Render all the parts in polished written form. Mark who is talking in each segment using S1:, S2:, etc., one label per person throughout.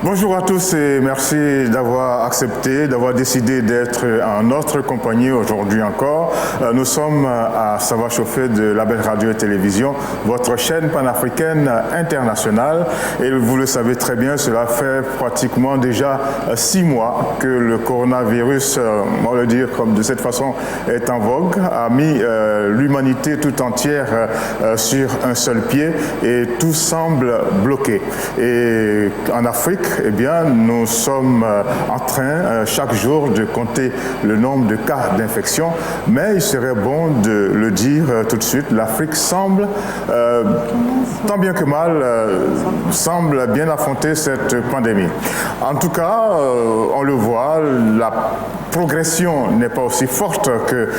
S1: Bonjour à tous et merci d'avoir accepté, d'avoir décidé d'être en notre compagnie aujourd'hui encore. Nous sommes à Ça va chauffer de Label Radio et Télévision, votre chaîne panafricaine internationale. Et vous le savez très bien, cela fait pratiquement déjà 6 mois que le coronavirus, on va le dire comme de cette façon, est en vogue, a mis l'humanité tout entière sur un seul pied et tout semble bloqué. Et en Afrique, eh bien, nous sommes en train chaque jour de compter le nombre de cas d'infection, mais il serait bon de le dire tout de suite, l'Afrique semble, tant bien que mal, semble bien affronter cette pandémie. En tout cas, on le voit, la progression n'est pas aussi forte que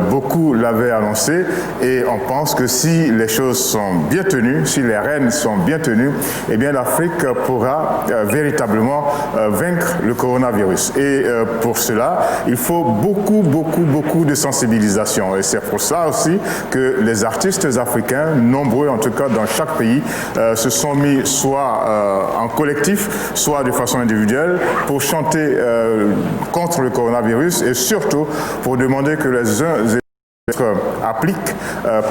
S1: beaucoup l'avaient annoncé, et on pense que si les choses sont bien tenues, si les rênes sont bien tenues, eh bien l'Afrique pourra véritablement vaincre le coronavirus. Et pour cela, il faut beaucoup de sensibilisation. Et c'est pour ça aussi que les artistes africains, nombreux en tout cas dans chaque pays, se sont mis soit en collectif, soit de façon individuelle pour chanter contre le coronavirus et surtout pour demander que les uns et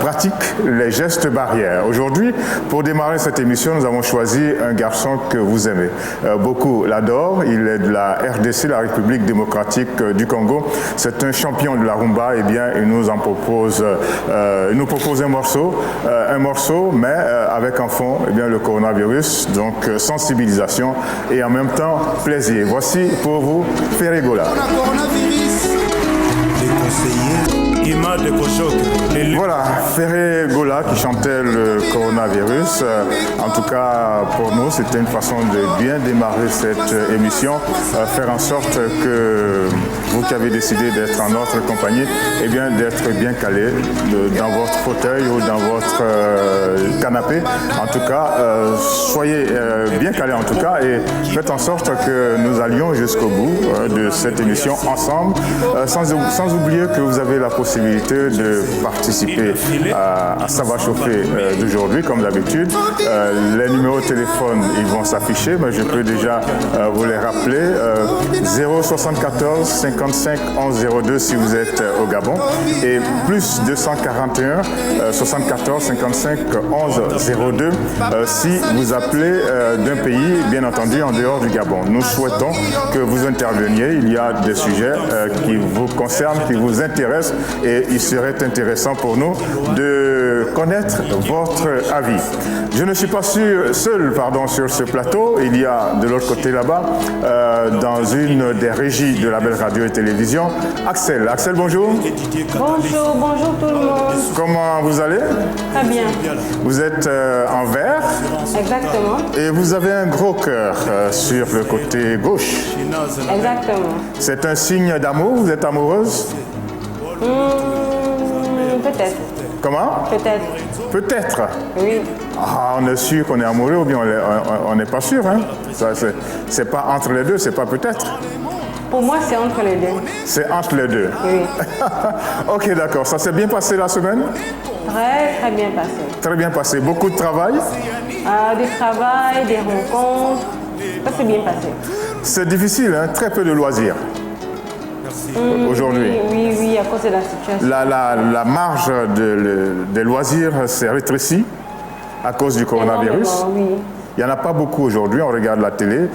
S1: pratiquent les gestes barrières. Aujourd'hui, pour démarrer cette émission, nous avons choisi un garçon que vous aimez. Beaucoup l'adorent. Il est de la RDC, la République démocratique du Congo. C'est un champion de la rumba. Eh bien, il nous propose un morceau, mais avec en fond, eh bien, le coronavirus. Donc, sensibilisation et en même temps, plaisir. Voici pour vous Ferré Gola. Voilà, Ferré Gola qui chantait le coronavirus. En tout cas, pour nous, c'était une façon de bien démarrer cette émission, faire en sorte que vous qui avez décidé d'être en notre compagnie, eh bien, d'être bien calé dans votre fauteuil ou dans votre canapé. En tout cas, soyez bien calé en tout cas et faites en sorte que nous allions jusqu'au bout de cette émission ensemble, sans oublier que vous avez la possibilité de participer à Ça va chauffer d'aujourd'hui, comme d'habitude. Les numéros de téléphone, ils vont s'afficher, mais je peux déjà vous les rappeler. 074 55 11 02 si vous êtes au Gabon et plus 241 74 55 11 02 si vous appelez d'un pays, bien entendu, en dehors du Gabon. Nous souhaitons que vous interveniez. Il y a des sujets qui vous concernent, qui vous intéressent et il serait intéressant pour nous de connaître votre avis. Je ne suis pas seul sur ce plateau. Il y a de l'autre côté là-bas, dans une des régies de Label Radio et Télévision, Axel. Axel, bonjour.
S2: Bonjour tout le monde.
S1: Comment vous allez?
S2: Très bien.
S1: Vous êtes en vert.
S2: Exactement.
S1: Et vous avez un gros cœur sur le côté gauche.
S2: Exactement.
S1: C'est un signe d'amour? Vous êtes amoureuse?
S2: Peut-être.
S1: Comment?
S2: Peut-être.
S1: Peut-être.
S2: Oui.
S1: Ah, on est sûr qu'on est amoureux ou bien on n'est pas sûr. Hein? C'est pas entre les deux, c'est pas peut-être.
S2: Pour moi, c'est entre les deux.
S1: C'est entre les deux.
S2: Oui.
S1: Ok, d'accord. Ça s'est bien passé la semaine?
S2: Très bien passé.
S1: Très bien passé. Beaucoup de travail?
S2: Du travail, des rencontres. Ça s'est bien passé.
S1: C'est difficile, hein? Très peu de loisirs. Aujourd'hui.
S2: Oui, à cause de la situation.
S1: La marge des loisirs s'est rétrécie à cause du coronavirus.
S2: Oui.
S1: Il n'y en a pas beaucoup aujourd'hui, on regarde la télé,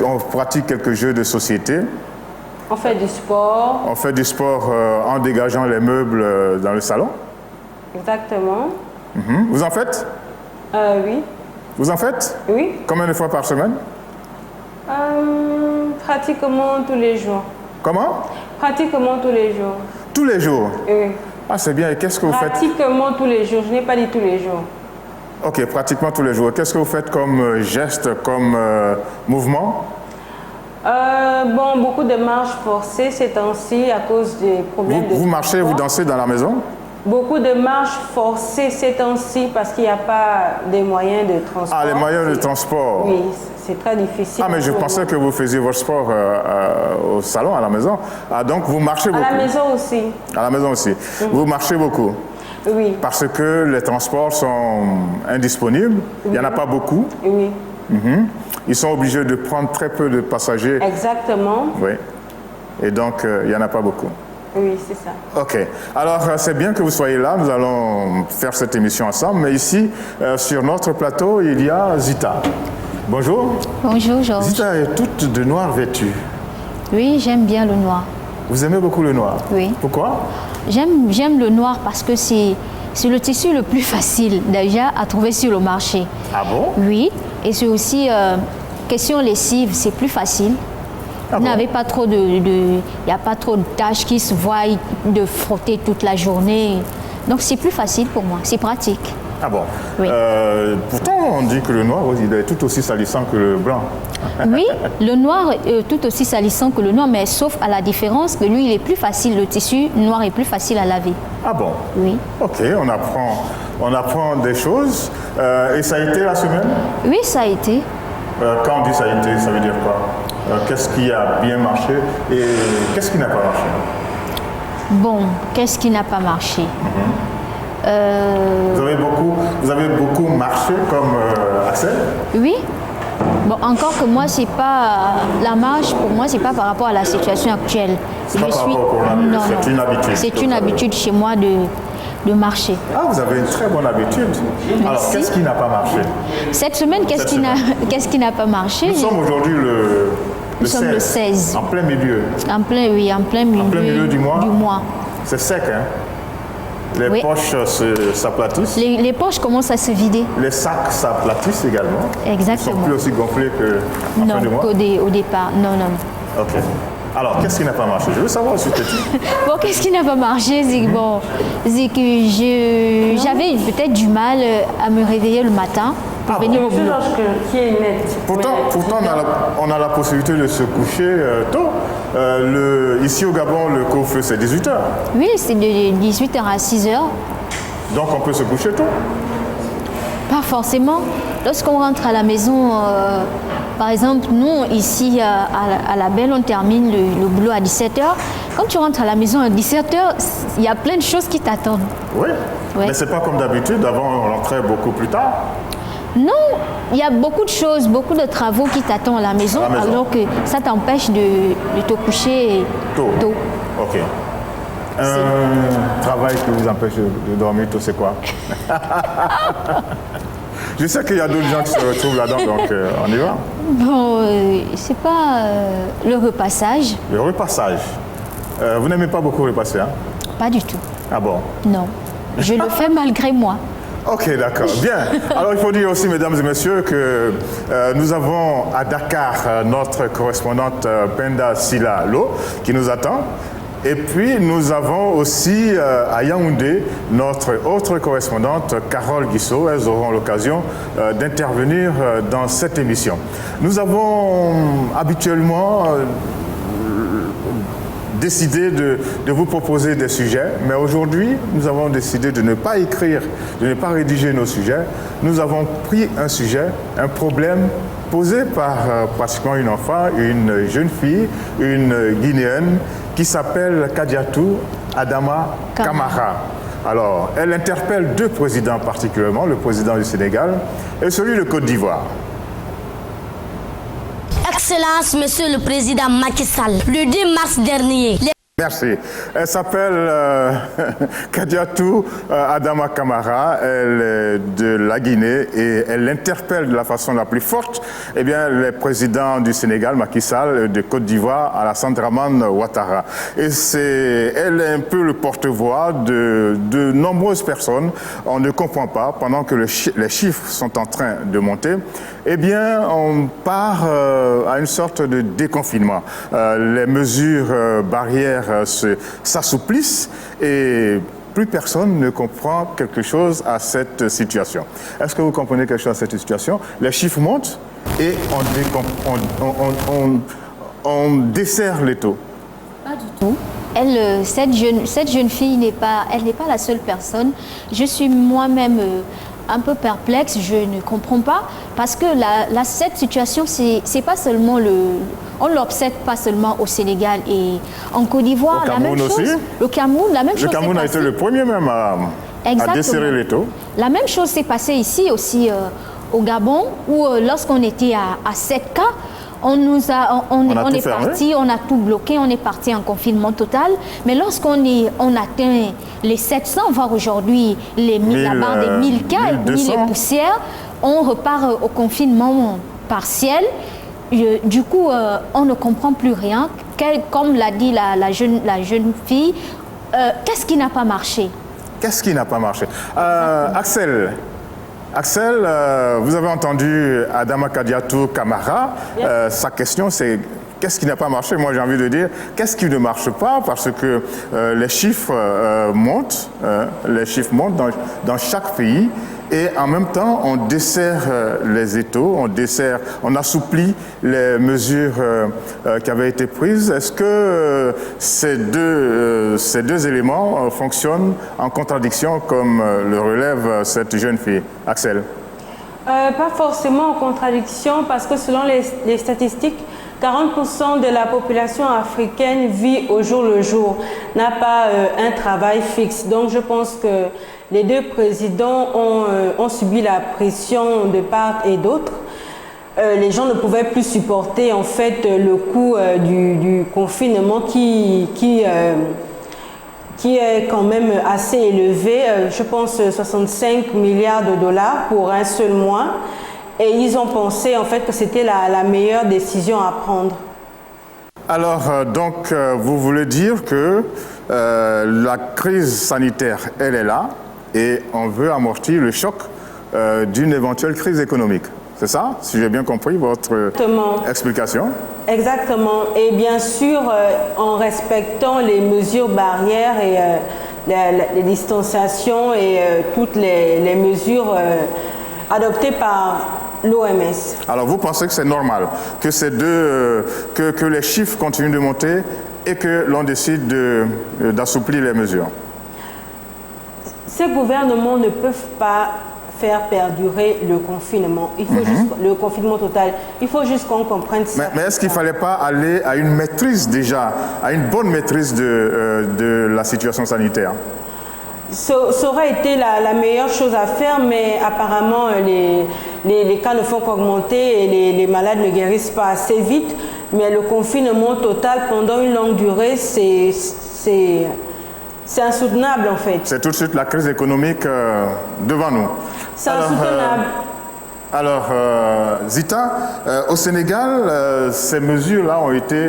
S1: on pratique quelques jeux de société.
S2: On fait du sport.
S1: On fait du sport en dégageant les meubles dans le salon.
S2: Exactement.
S1: Vous en faites?
S2: Oui.
S1: Vous en faites?
S2: Oui.
S1: Combien de fois par semaine?
S2: Pratiquement tous les jours.
S1: Comment?
S2: Pratiquement tous les jours.
S1: Tous les jours?
S2: Oui.
S1: Ah, c'est bien. Et qu'est-ce que vous faites?
S2: Pratiquement tous les jours. Je n'ai pas dit tous les jours.
S1: Ok, pratiquement tous les jours. Qu'est-ce que vous faites comme geste, comme mouvement?
S2: Beaucoup de marches forcées ces temps-ci à cause des problèmes de...
S1: Vous marchez, vous dansez dans la maison?
S2: Beaucoup de marches forcées ces temps-ci parce qu'il n'y a pas des moyens de transport.
S1: Ah, les moyens de transport.
S2: Oui, c'est très difficile.
S1: Ah, mais je pensais que vous faisiez votre sport au salon, à la maison. Ah, donc vous marchez beaucoup?
S2: À la maison aussi.
S1: À la maison aussi. Vous marchez beaucoup?
S2: Oui.
S1: Parce que les transports sont indisponibles. Il n'y en a pas beaucoup.
S2: Oui.
S1: Ils sont obligés de prendre très peu de passagers.
S2: Exactement.
S1: Oui. Et donc, il n'y en a pas beaucoup.
S2: Oui, c'est ça.
S1: OK. Alors, c'est bien que vous soyez là. Nous allons faire cette émission ensemble. Mais ici, sur notre plateau, il y a Zita. Bonjour.
S3: Bonjour, Georges.
S1: Zita est toute de noir vêtue.
S3: Oui, j'aime bien le noir.
S1: Vous aimez beaucoup le noir?
S3: Oui.
S1: Pourquoi?
S3: J'aime le noir parce que c'est le tissu le plus facile déjà à trouver sur le marché.
S1: Ah bon?
S3: Oui, et c'est aussi question lessive, c'est plus facile.
S1: Ah
S3: Vous
S1: bon?
S3: n'avez pas trop il n'y a pas trop de tâches qui se voient de frotter toute la journée. Donc c'est plus facile pour moi, c'est pratique.
S1: Ah bon?
S3: Oui.
S1: Pourtant, on dit que le noir, il est tout aussi salissant que le blanc.
S3: Oui, le noir est tout aussi salissant que le noir, mais sauf à la différence que lui, il est plus facile, le tissu noir est plus facile à laver.
S1: Ah bon?
S3: Oui.
S1: OK, on apprend des choses. Et ça a été la semaine?
S3: Oui, ça a été.
S1: Quand on dit ça a été, ça veut dire quoi? Qu'est-ce qui a bien marché et qu'est-ce qui n'a pas marché?
S3: Bon, qu'est-ce qui n'a pas marché?
S1: Vous avez beaucoup marché comme Axel?
S3: Oui. Bon, encore que moi, c'est pas la marche, pour moi, c'est pas par rapport à la situation actuelle.
S1: C'est pas par rapport au coronavirus, c'est une habitude.
S3: C'est une habitude chez moi de marcher.
S1: Ah, vous avez une très bonne habitude. Alors,
S3: Merci.
S1: qu'est-ce qui n'a pas marché?
S3: Cette semaine, qu'est-ce qui n'a pas marché?
S1: Nous sommes aujourd'hui
S3: Nous sommes le 16.
S1: En plein milieu.
S3: En plein milieu
S1: du mois.
S3: du mois.
S1: C'est sec, hein? Les
S3: Oui.
S1: poches s'aplatissent.
S3: Les poches commencent à se vider.
S1: Les sacs s'aplatissent également. Ils ne sont
S3: Exactement.
S1: plus aussi gonflés qu'en fin de mois.
S3: Au départ. Non.
S1: OK. Alors, qu'est-ce qui n'a pas marché? Je veux savoir si c'était tout.
S3: Bon, qu'est-ce qui n'a pas marché? C'est que j'avais peut-être du mal à me réveiller le matin pour venir au
S2: C'est
S3: boulot.
S2: qui est net.
S1: Pourtant, on a la possibilité de se coucher tôt. Ici au Gabon, le couvre-feu, c'est 18h.
S3: Oui, c'est de 18h à 6h.
S1: Donc, on peut se coucher tôt.
S3: Pas forcément. Lorsqu'on rentre à la maison, par exemple, nous, ici à la Belle, on termine le boulot à 17h. Quand tu rentres à la maison à 17h, il y a plein de choses qui t'attendent.
S1: Oui.
S3: Ouais.
S1: Mais c'est pas comme d'habitude. Avant, on rentrait beaucoup plus tard.
S3: Non, il y a beaucoup de choses, beaucoup de travaux qui t'attendent à la maison, alors que ça t'empêche de te coucher tôt.
S1: OK. Un travail qui vous empêche de dormir tôt, c'est quoi? Je sais qu'il y a d'autres gens qui se retrouvent là-dedans, donc on y va.
S3: Bon, c'est pas le repassage,
S1: Le repassage. Vous n'aimez pas beaucoup repasser, hein?
S3: pas du tout.
S1: Ah bon?
S3: Non, je le fais malgré moi.
S1: Ok, d'accord. Bien. Alors, il faut dire aussi, mesdames et messieurs, que nous avons à Dakar notre correspondante Penda Sila Lo qui nous attend. Et puis, nous avons aussi à Yaoundé notre autre correspondante, Carole Guissot. Elles auront l'occasion d'intervenir dans cette émission. Nous avons habituellement décidé de vous proposer des sujets, mais aujourd'hui, nous avons décidé de ne pas écrire, de ne pas rédiger nos sujets. Nous avons pris un sujet, un problème posé par pratiquement une enfant, une jeune fille, une Guinéenne, qui s'appelle Kadiatou Adama Camara. Alors, elle interpelle deux présidents particulièrement, le président du Sénégal et celui de Côte d'Ivoire.
S4: Excellence, Monsieur le Président Macky Sall, le 2 mars dernier,
S1: Merci. Elle s'appelle Kadiatou Adama Camara, elle est de la Guinée et elle interpelle de la façon la plus forte les présidents du Sénégal, Macky Sall, de Côte d'Ivoire, Alassane Dramane Ouattara. Et elle est un peu le porte-voix de nombreuses personnes. On ne comprend pas, pendant que les chiffres sont en train de monter, on part à une sorte de déconfinement. Les mesures barrières s'assouplissent et plus personne ne comprend quelque chose à cette situation. Est-ce que vous comprenez quelque chose à cette situation? Les chiffres montent et on desserre les taux.
S3: Pas du tout. Cette jeune fille n'est pas la seule personne. Je suis moi-même un peu perplexe, je ne comprends pas, parce que cette situation, c'est pas seulement on l'observe pas seulement au Sénégal et en Côte d'Ivoire, la même chose. Aussi. Le Cameroun, la même chose.
S1: Le Cameroun a été le premier même à desserrer les taux.
S3: La même chose s'est passée ici aussi au Gabon, où lorsqu'on était à 7 cas, on est parti, on a tout bloqué, on est parti en confinement total. Mais lorsqu'on atteint les 700, voire aujourd'hui la barre des 1000 cas, 1000 et poussières, on repart au confinement partiel. Du coup, on ne comprend plus rien. Comme l'a dit la jeune fille, qu'est-ce qui n'a pas marché?
S1: Qu'est-ce qui n'a pas marché? Axel, vous avez entendu Adama Kadiatou Camara. Sa question, c'est qu'est-ce qui n'a pas marché? Moi, j'ai envie de dire, qu'est-ce qui ne marche pas? Parce que les chiffres montent dans chaque pays. Et en même temps, on desserre les étaux, on assouplit les mesures qui avaient été prises. Est-ce que ces deux éléments fonctionnent en contradiction, comme le relève cette jeune fille? Axel?
S2: Pas forcément en contradiction, parce que selon les statistiques, 40% de la population africaine vit au jour le jour, n'a pas un travail fixe. Donc je pense que les deux présidents ont subi la pression de part et d'autre. Les gens ne pouvaient plus supporter en fait le coût du confinement qui est quand même assez élevé. Je pense 65 milliards de dollars pour un seul mois. Et ils ont pensé en fait que c'était la meilleure décision à prendre.
S1: Alors, donc, vous voulez dire que la crise sanitaire, elle est là, et on veut amortir le choc d'une éventuelle crise économique. C'est ça, si j'ai bien compris votre explication? Exactement.
S2: Et bien sûr, en respectant les mesures barrières et les distanciations et toutes les mesures adoptées par l'OMS.
S1: Alors vous pensez que c'est normal que que les chiffres continuent de monter et que l'on décide d'assouplir les mesures?
S2: Ces gouvernements ne peuvent pas faire perdurer le confinement. Il faut juste le confinement total. Il faut juste qu'on comprenne ça.
S1: Mais est-ce qu'il ne fallait pas aller à une maîtrise déjà, à une bonne maîtrise de la situation sanitaire?
S2: Ça aurait été la meilleure chose à faire, mais apparemment les cas ne font qu'augmenter et les malades ne guérissent pas assez vite. Mais le confinement total pendant une longue durée, c'est insoutenable en fait.
S1: C'est tout de suite la crise économique devant nous.
S2: C'est insoutenable.
S1: Alors, Zita, au Sénégal, ces mesures-là ont été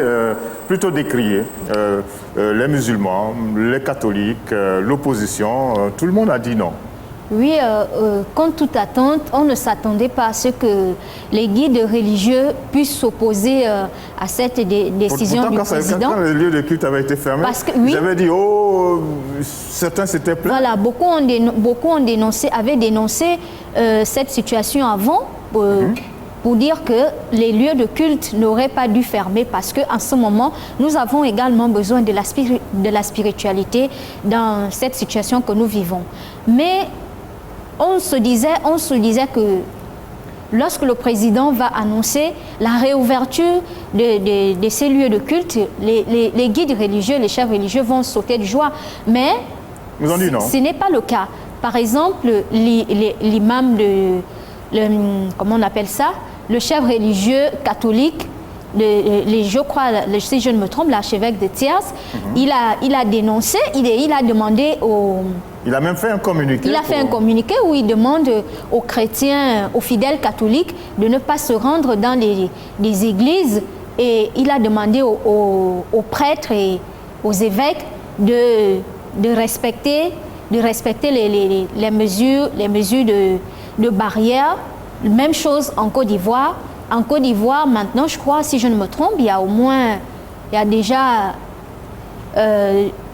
S1: plutôt décriées. Les musulmans, les catholiques, l'opposition, tout le monde a dit non.
S3: Oui, contre toute attente, on ne s'attendait pas à ce que les guides religieux puissent s'opposer à cette décision du président.
S1: Quand les lieux de culte avaient été fermés,
S3: oui,
S1: ils avaient dit, oh, certains s'étaient plaints.
S3: Voilà, beaucoup avaient dénoncé cette situation avant pour dire que les lieux de culte n'auraient pas dû fermer parce qu'en ce moment, nous avons également besoin de la spiritualité dans cette situation que nous vivons. Mais on se disait que lorsque le président va annoncer la réouverture de ces lieux de culte, les guides religieux, les chefs religieux vont sauter de joie. Mais ce n'est pas le cas. Par exemple, l'imam comment on appelle ça? Le chef religieux catholique, je crois, si je ne me trompe, l'archevêque de Thiers, il a dénoncé, il a demandé aux...
S1: Il a même fait un communiqué.
S3: Il a fait un communiqué où il demande aux chrétiens, aux fidèles catholiques de ne pas se rendre dans les églises et il a demandé aux prêtres et aux évêques de respecter les mesures de barrière. Même chose en Côte d'Ivoire. En Côte d'Ivoire, maintenant, je crois, si je ne me trompe, il y a déjà...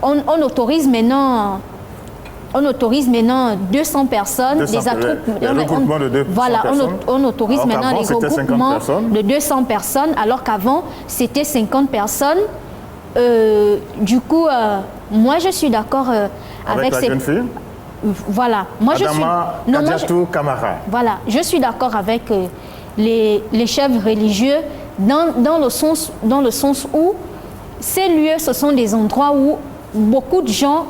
S3: on autorise maintenant 200 personnes.
S1: Les regroupements de 200
S3: voilà,
S1: personnes.
S3: On autorise maintenant les regroupements de 200 personnes, alors qu'avant, c'était 50 personnes. Du coup, moi, je suis d'accord avec
S1: la jeune fille.
S3: Voilà. Moi,
S1: Kadiatou Camara.
S3: Voilà. Je suis d'accord avec les chefs religieux dans le sens où ces lieux, ce sont des endroits où beaucoup de gens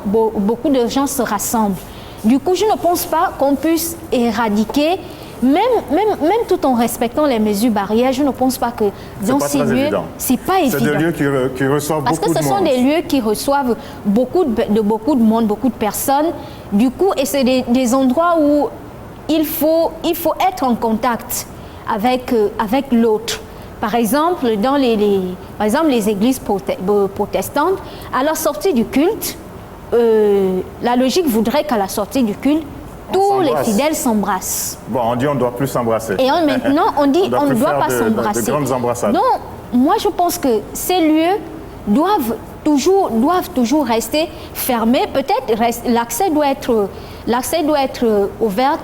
S3: se rassemblent. Du coup, je ne pense pas qu'on puisse éradiquer même tout en respectant les mesures barrières, je ne pense pas que dans ces lieux, c'est pas évident.
S1: C'est des lieux qui reçoivent beaucoup de monde.
S3: Parce que ce sont des lieux qui reçoivent beaucoup de monde, beaucoup de personnes. Du coup, et c'est des endroits où il faut être en contact avec l'autre. Par exemple, dans les églises protestantes, à la sortie du culte, la logique voudrait qu'à la sortie du culte, tous les fidèles s'embrassent.
S1: Bon, on dit on ne doit plus s'embrasser.
S3: Et maintenant, on dit on ne doit pas s'embrasser.
S1: De grandes embrassades.
S3: Donc, moi, je pense que ces lieux doivent toujours rester fermés. Peut-être l'accès doit être ouvert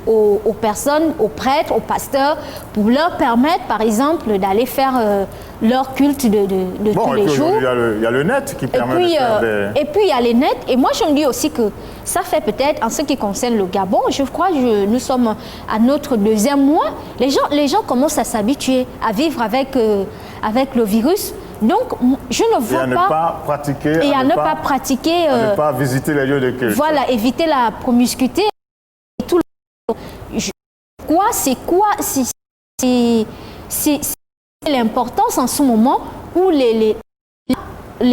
S3: aux personnes, aux prêtres, aux pasteurs, pour leur permettre, par exemple, d'aller faire leur culte de tous les jours.
S1: Il y a le net qui permet de faire des...
S3: Et puis, il y a les nets. Et moi, je me dis aussi que ça fait peut-être, en ce qui concerne le Gabon, je crois que nous sommes à notre 2e mois. Les gens commencent à s'habituer à vivre avec le virus. Donc, je ne vois
S1: pas... Et à ne pas pratiquer... À ne pas visiter les lieux de culte.
S3: Voilà, éviter la promiscuité. Et tout c'est l'importance en ce moment où les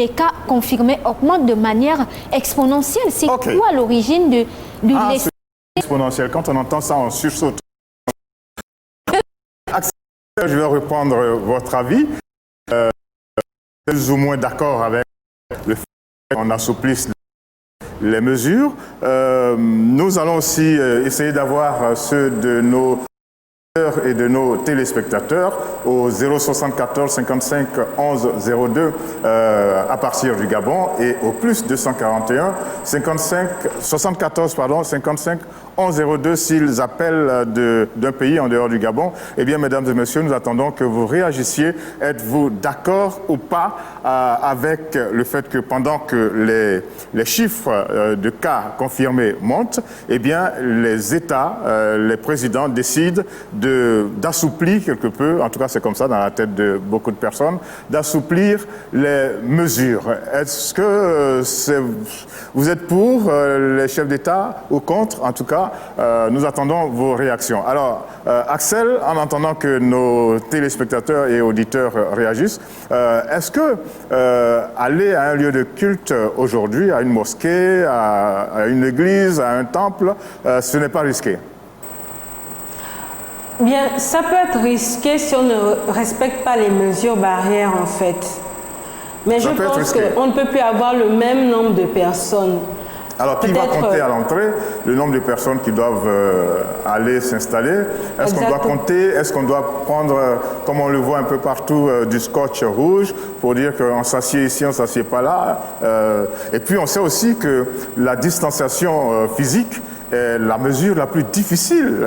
S3: cas confirmés augmentent de manière exponentielle. C'est quoi l'origine de
S1: c'est exponentiel. Quand on entend ça, on sursaute. Je vais reprendre votre avis. Plus ou moins d'accord avec le fait qu'on assouplisse les mesures. Nous allons aussi essayer d'avoir ceux de nos et de nos téléspectateurs au 074 55 11 02 à partir du Gabon et au plus 241 74 55 11 02 s'ils appellent d'un pays en dehors du Gabon. Eh bien, mesdames et messieurs, nous attendons que vous réagissiez. Êtes-vous d'accord ou pas avec le fait que pendant que les chiffres de cas confirmés montent, eh bien, les États, les présidents décident d'assouplir quelque peu, en tout cas c'est comme ça dans la tête de beaucoup de personnes, d'assouplir les mesures. Est-ce que vous êtes pour les chefs d'État ou contre? En tout cas, nous attendons vos réactions. Alors, Axel, en attendant que nos téléspectateurs et auditeurs réagissent, est-ce que aller à un lieu de culte aujourd'hui, à une mosquée, à une église, à un temple, ce n'est pas risqué?
S2: Bien, ça peut être risqué si on ne respecte pas les mesures barrières en fait. Mais je pense qu'on ne peut plus avoir le même nombre de personnes.
S1: Alors, qui va compter à l'entrée le nombre de personnes qui doivent aller s'installer? Est-ce qu'on doit compter? Est-ce qu'on doit prendre, comme on le voit un peu partout, du scotch rouge pour dire qu'on s'assied ici, on ne s'assied pas là? Et puis, on sait aussi que la distanciation physique est la mesure la plus difficile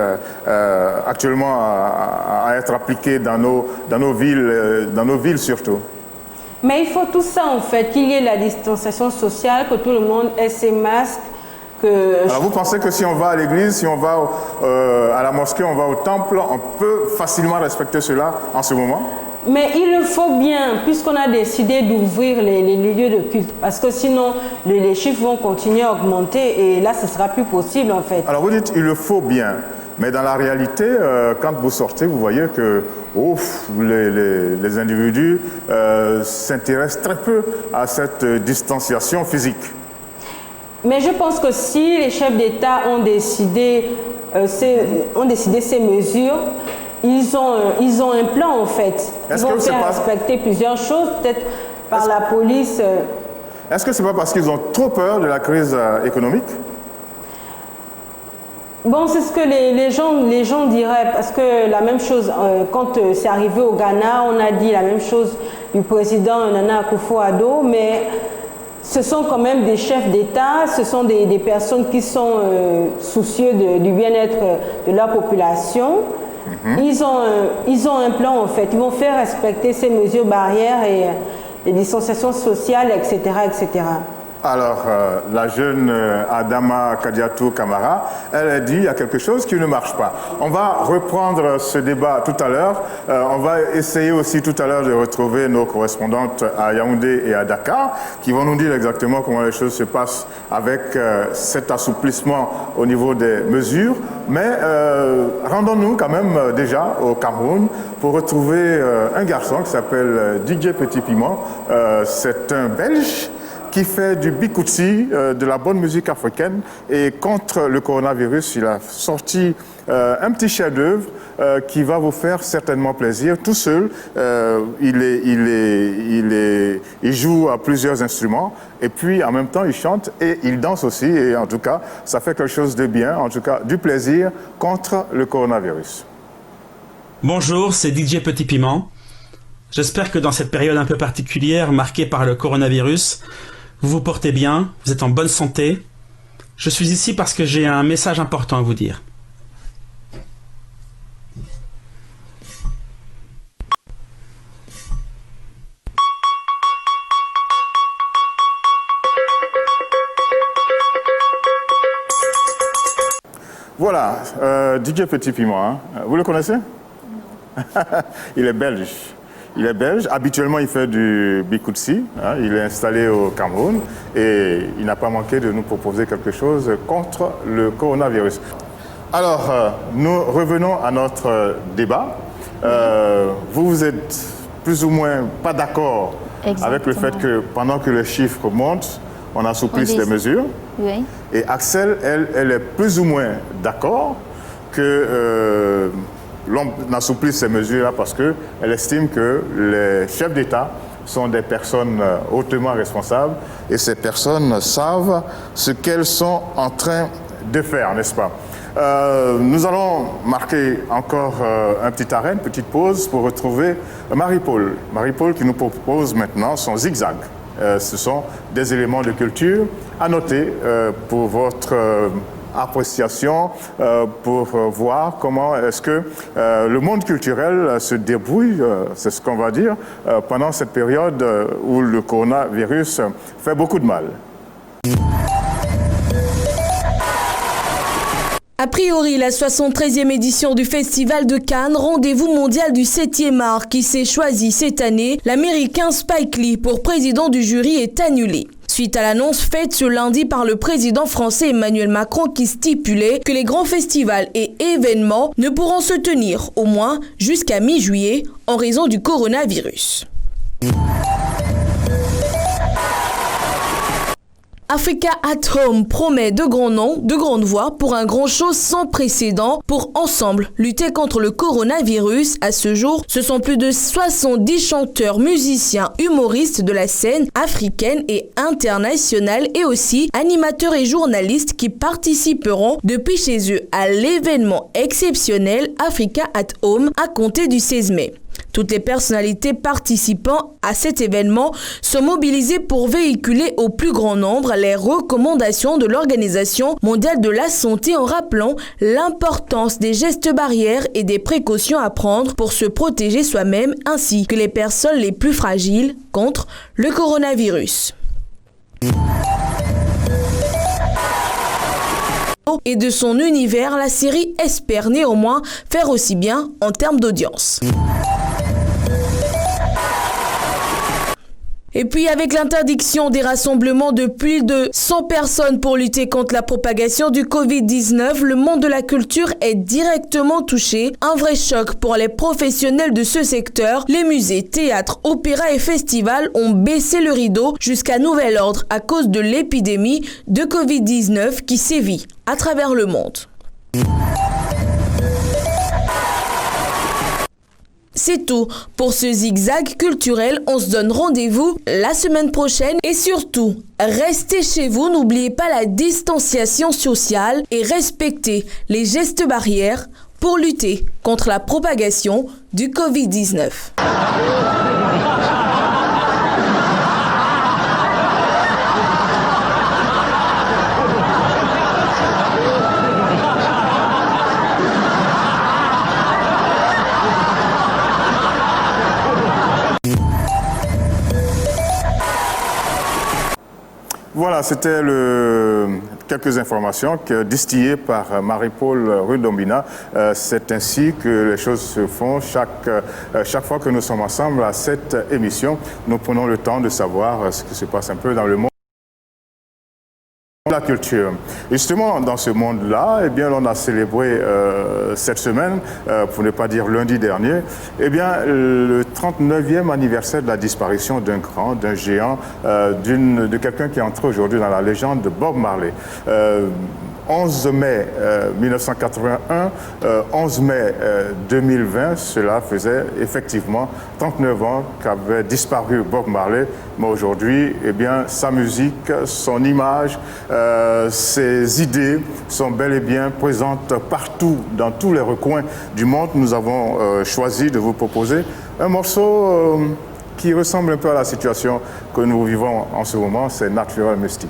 S1: actuellement à être appliquée dans nos villes surtout.
S2: Mais il faut tout ça en fait, qu'il y ait la distanciation sociale, que tout le monde ait ses masques.
S1: Alors vous pensez que si on va à l'église, si on va à la mosquée, on va au temple, on peut facilement respecter cela en ce moment?
S2: Mais il le faut bien, puisqu'on a décidé d'ouvrir les lieux de culte. Parce que sinon, les chiffres vont continuer à augmenter et là, ce ne sera plus possible en fait.
S1: Alors vous dites, il le faut bien. Mais dans la réalité, quand vous sortez, vous voyez que les individus s'intéressent très peu à cette distanciation physique.
S2: Mais je pense que si les chefs d'État ont décidé ces mesures, ils ont un plan en fait. Ils vont faire respecter plusieurs choses, peut-être par la police.
S1: Est-ce que ce n'est pas parce qu'ils ont trop peur de la crise économique?
S2: Bon, c'est ce que les gens diraient, parce que la même chose, quand c'est arrivé au Ghana, on a dit la même chose du président Nana Akufo-Addo, mais ce sont quand même des chefs d'État, ce sont des personnes qui sont soucieux du bien-être de leur population. Ils ont un plan en fait, ils vont faire respecter ces mesures barrières et les distanciations sociales, etc., etc.
S1: Alors, la jeune Adama Kadiatou Kamara, elle a dit il y a quelque chose qui ne marche pas. On va reprendre ce débat tout à l'heure. On va essayer aussi tout à l'heure de retrouver nos correspondantes à Yaoundé et à Dakar qui vont nous dire exactement comment les choses se passent avec cet assouplissement au niveau des mesures. Mais rendons-nous quand même déjà au Cameroun pour retrouver un garçon qui s'appelle DJ Petit Piment. C'est un Belge qui fait du bikoutsi, de la bonne musique africaine. Et contre le coronavirus, il a sorti un petit chef-d'œuvre qui va vous faire certainement plaisir. Tout seul, il joue à plusieurs instruments. Et puis, en même temps, il chante et il danse aussi. Et en tout cas, ça fait quelque chose de bien. En tout cas, du plaisir contre le coronavirus.
S5: Bonjour, c'est DJ Petit Piment. J'espère que dans cette période un peu particulière, marquée par le coronavirus, vous vous portez bien, vous êtes en bonne santé. Je suis ici parce que j'ai un message important à vous dire.
S1: Voilà, DJ Petit Piment, hein. Vous le connaissez? Il est belge. Il est belge. Habituellement, il fait du bikoutsi. Hein. Il est installé au Cameroun et il n'a pas manqué de nous proposer quelque chose contre le coronavirus. Alors, nous revenons à notre débat. Vous êtes plus ou moins pas d'accord avec le fait que pendant que les chiffres montent, on assouplisse les mesures.
S3: Oui.
S1: Et Axel, elle est plus ou moins d'accord que l'on assouplisse ces mesures-là parce qu'elle estime que les chefs d'État sont des personnes hautement responsables et ces personnes savent ce qu'elles sont en train de faire, n'est-ce pas? Nous allons marquer encore un petit arrêt, une petite pause pour retrouver Marie-Paul. Marie-Paul qui nous propose maintenant son zigzag. Ce sont des éléments de culture à noter pour votre appréciation, pour voir comment est-ce que le monde culturel se débrouille, c'est ce qu'on va dire, pendant cette période où le coronavirus fait beaucoup de mal.
S6: A priori, la 73e édition du Festival de Cannes, rendez-vous mondial du 7e art qui s'est choisi cette année, l'Américain Spike Lee pour président du jury est annulé. Suite à l'annonce faite ce lundi par le président français Emmanuel Macron qui stipulait que les grands festivals et événements ne pourront se tenir au moins jusqu'à mi-juillet en raison du coronavirus. Africa at Home promet de grands noms, de grandes voix pour un grand show sans précédent pour ensemble lutter contre le coronavirus. À ce jour, ce sont plus de 70 chanteurs, musiciens, humoristes de la scène africaine et internationale et aussi animateurs et journalistes qui participeront depuis chez eux à l'événement exceptionnel Africa at Home à compter du 16 mai. Toutes les personnalités participant à cet événement sont mobilisées pour véhiculer au plus grand nombre les recommandations de l'Organisation mondiale de la santé en rappelant l'importance des gestes barrières et des précautions à prendre pour se protéger soi-même ainsi que les personnes les plus fragiles contre le coronavirus. Et de son univers, la série espère néanmoins faire aussi bien en termes d'audience. Et puis avec l'interdiction des rassemblements de plus de 100 personnes pour lutter contre la propagation du Covid-19, le monde de la culture est directement touché. Un vrai choc pour les professionnels de ce secteur. Les musées, théâtres, opéras et festivals ont baissé le rideau jusqu'à nouvel ordre à cause de l'épidémie de Covid-19 qui sévit à travers le monde. C'est tout pour ce zigzag culturel. On se donne rendez-vous la semaine prochaine et surtout, restez chez vous. N'oubliez pas la distanciation sociale et respectez les gestes barrières pour lutter contre la propagation du Covid-19.
S1: Voilà, Voilà, c'était quelques informations distillées par Marie-Paul Rudombina. C'est ainsi que les choses se font chaque fois que nous sommes ensemble à cette émission. Nous prenons le temps de savoir ce qui se passe un peu dans le monde. La culture. Justement, dans ce monde-là, eh bien, on a célébré cette semaine, pour ne pas dire lundi dernier, eh bien, le 39e anniversaire de la disparition d'un géant, de quelqu'un qui est entré aujourd'hui dans la légende de Bob Marley. 11 mai 1981, 11 mai 2020, cela faisait effectivement 39 ans qu'avait disparu Bob Marley. Mais aujourd'hui, eh bien, sa musique, son image, ses idées sont bel et bien présentes partout, dans tous les recoins du monde. Nous avons choisi de vous proposer un morceau qui ressemble un peu à la situation que nous vivons en ce moment, c'est Natural Mystic.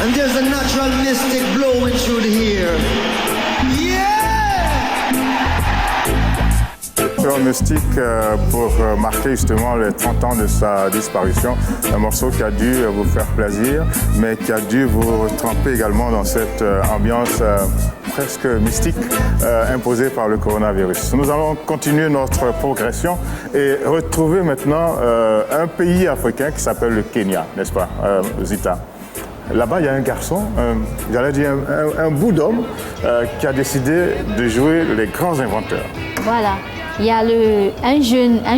S7: And there's a natural mystic blowing through the air.
S1: Natural Mystic pour marquer justement les 30 ans de sa disparition. Un morceau qui a dû vous faire plaisir, mais qui a dû vous tremper également dans cette ambiance presque mystique imposée par le coronavirus. Nous allons continuer notre progression et retrouver maintenant un pays africain qui s'appelle le Kenya, n'est-ce pas, Zita? Là-bas, il y a un garçon, j'allais dire un bout d'homme, qui a décidé de jouer les grands inventeurs.
S3: Voilà. Il y a un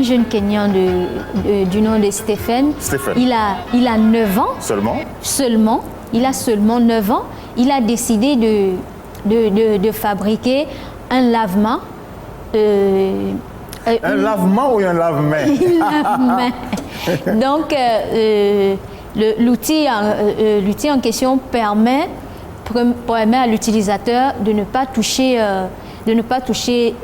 S3: jeune Kenyan du nom de Stephen. Il a 9 ans. Seulement. Il a seulement 9 ans. Il a décidé de fabriquer un lavement.
S1: Un lavement ou un lave-main?
S3: Un lave-main. Donc, l'outil en question permet à l'utilisateur de ne pas toucher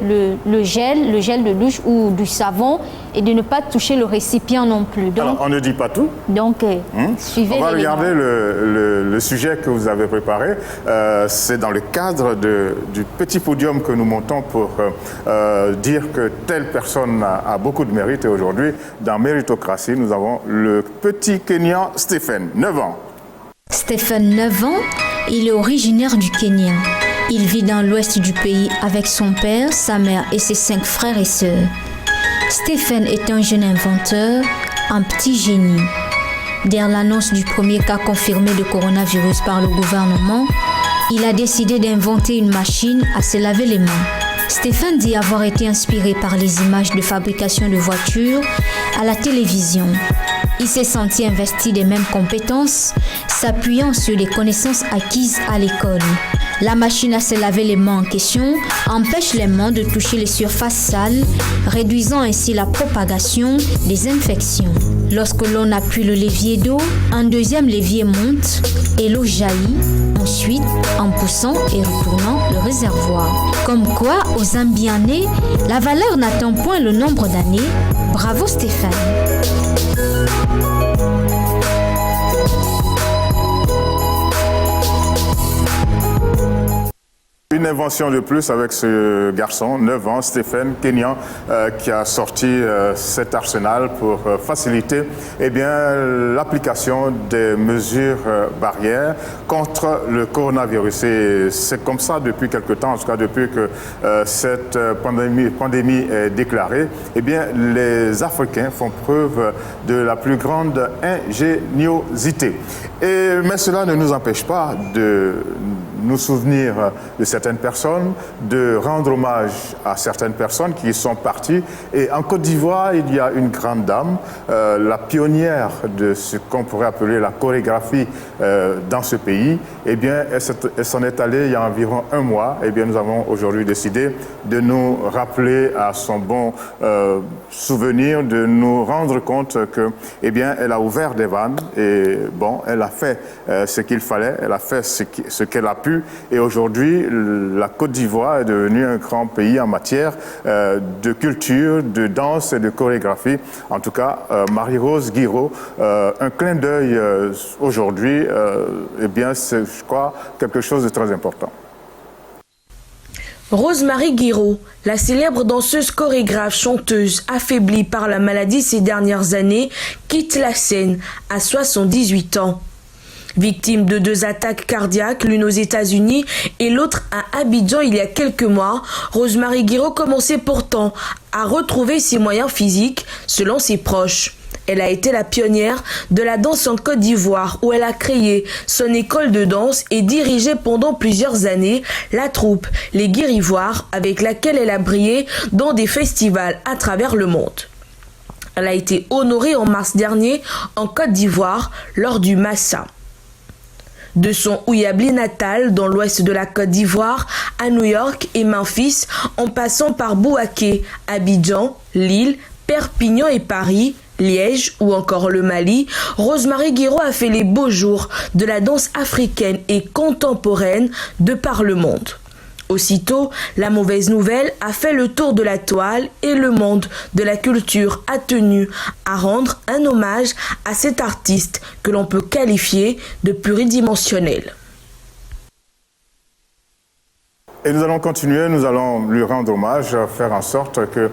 S3: le gel de douche ou du savon et de ne pas toucher le récipient non plus. Donc,
S1: alors, on ne dit pas tout.
S3: Donc, suivez.
S1: On va regarder le sujet que vous avez préparé. C'est dans le cadre du petit podium que nous montons pour dire que telle personne a beaucoup de mérite. Et aujourd'hui, dans Méritocratie, nous avons le petit Kenyan Stephen, 9 ans.
S8: Stephen, 9 ans, il est originaire du Kenya. Il vit dans l'ouest du pays avec son père, sa mère et ses 5 frères et sœurs. Stephen est un jeune inventeur, un petit génie. Dès l'annonce du premier cas confirmé de coronavirus par le gouvernement, il a décidé d'inventer une machine à se laver les mains. Stephen dit avoir été inspiré par les images de fabrication de voitures à la télévision. Il s'est senti investi des mêmes compétences, s'appuyant sur les connaissances acquises à l'école. La machine à se laver les mains en question empêche les mains de toucher les surfaces sales, réduisant ainsi la propagation des infections. Lorsque l'on appuie le levier d'eau, un deuxième levier monte et l'eau jaillit, ensuite en poussant et retournant le réservoir. Comme quoi, aux Zambianais, la valeur n'atteint point le nombre d'années. Bravo Stéphane!
S1: Une invention de plus avec ce garçon, 9 ans, Stephen, Kenyan, qui a sorti cet arsenal pour faciliter l'application des mesures barrières contre le coronavirus. Et c'est comme ça depuis quelque temps, en tout cas depuis que cette pandémie est déclarée, les Africains font preuve de la plus grande ingéniosité. Mais cela ne nous empêche pas de nous souvenir de certaines personnes, de rendre hommage à certaines personnes qui sont parties. Et en Côte d'Ivoire, il y a une grande dame, la pionnière de ce qu'on pourrait appeler la chorégraphie dans ce pays. Elle s'en est allée il y a environ un mois. Nous avons aujourd'hui décidé de nous rappeler à son bon souvenir, de nous rendre compte que, elle a ouvert des vannes et elle a fait ce qu'il fallait, elle a fait ce qu'elle a pu. Et aujourd'hui, la Côte d'Ivoire est devenue un grand pays en matière de culture, de danse et de chorégraphie. En tout cas, Marie-Rose Guiraud, un clin d'œil aujourd'hui, c'est, je crois, quelque chose de très important.
S6: Rosemary Guiraud, la célèbre danseuse, chorégraphe, chanteuse, affaiblie par la maladie ces dernières années, quitte la scène à 78 ans. Victime de 2 attaques cardiaques, l'une aux États-Unis et l'autre à Abidjan il y a quelques mois, Rosemary Guiraud commençait pourtant à retrouver ses moyens physiques, selon ses proches. Elle a été la pionnière de la danse en Côte d'Ivoire où elle a créé son école de danse et dirigé pendant plusieurs années la troupe Les Guirivoires avec laquelle elle a brillé dans des festivals à travers le monde. Elle a été honorée en mars dernier en Côte d'Ivoire lors du Massa. De son Ouyabli natal dans l'ouest de la Côte d'Ivoire à New York et Memphis en passant par Bouaké, Abidjan, Lille, Perpignan et Paris, Liège ou encore le Mali, Rosemary Guiraud a fait les beaux jours de la danse africaine et contemporaine de par le monde. Aussitôt, la mauvaise nouvelle a fait le tour de la toile et le monde de la culture a tenu à rendre un hommage à cet artiste que l'on peut qualifier de pluridimensionnel.
S1: Et nous allons continuer, nous allons lui rendre hommage, faire en sorte que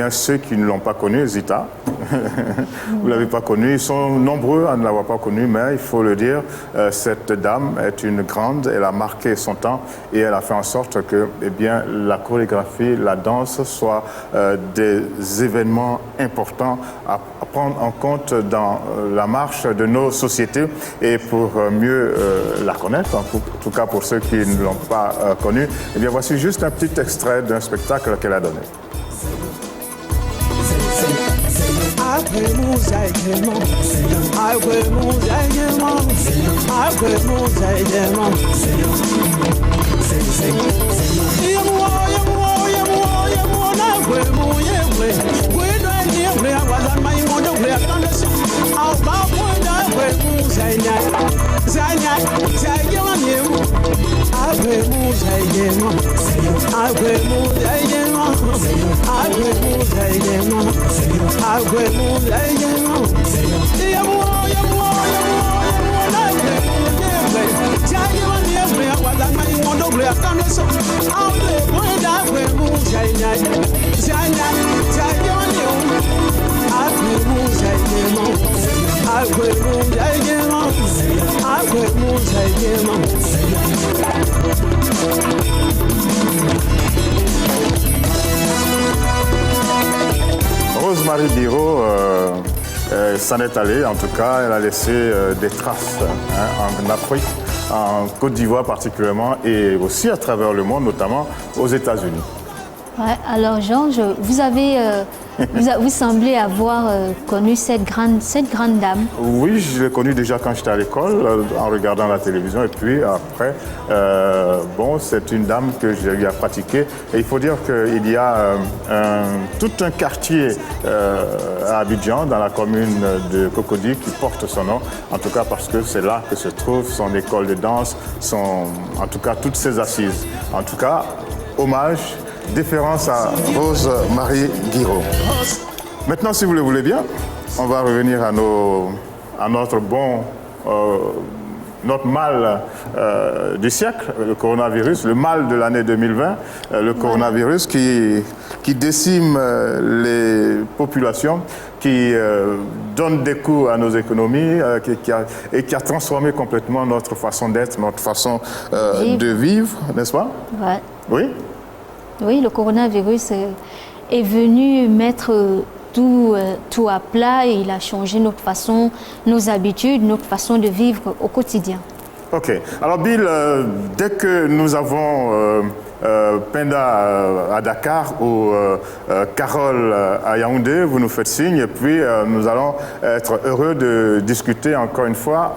S1: ceux qui ne l'ont pas connu, Zita, vous ne l'avez pas connu, ils sont nombreux à ne l'avoir pas connu, mais il faut le dire, cette dame est une grande, elle a marqué son temps et elle a fait en sorte que la chorégraphie, la danse soient des événements importants à prendre en compte dans la marche de nos sociétés et pour mieux la connaître, en tout cas pour ceux qui ne l'ont pas connue. Voici juste un petit extrait d'un spectacle qu'elle a donné. Rosemary Guiraud s'en est allée, en tout cas, elle a laissé des traces en Afrique, en Côte d'Ivoire particulièrement, et aussi à travers le monde, notamment aux États-Unis.
S3: Ouais, alors Georges, vous semblez avoir connu cette grande dame.
S1: Oui, je l'ai connue déjà quand j'étais à l'école, en regardant la télévision. Et puis après, c'est une dame que j'ai pratiquée. Et il faut dire qu'il y a tout un quartier à Abidjan, dans la commune de Cocody, qui porte son nom. En tout cas parce que c'est là que se trouve son école de danse, en tout cas toutes ses assises. En tout cas, hommage, déférence à Rosemary Guiraud. Maintenant, si vous le voulez bien, on va revenir à notre notre mal du siècle, le coronavirus, le mal de l'année 2020, le coronavirus qui décime les populations, qui donne des coups à nos économies et qui a transformé complètement notre façon d'être, notre façon de vivre, n'est-ce pas?
S3: Ouais.
S1: Oui?
S3: Oui, le coronavirus est venu mettre tout à plat et il a changé notre façon, nos habitudes, notre façon de vivre au quotidien.
S1: Ok. Alors Bill, dès que nous avons Penda à Dakar ou Carole à Yaoundé, vous nous faites signe et puis nous allons être heureux de discuter encore une fois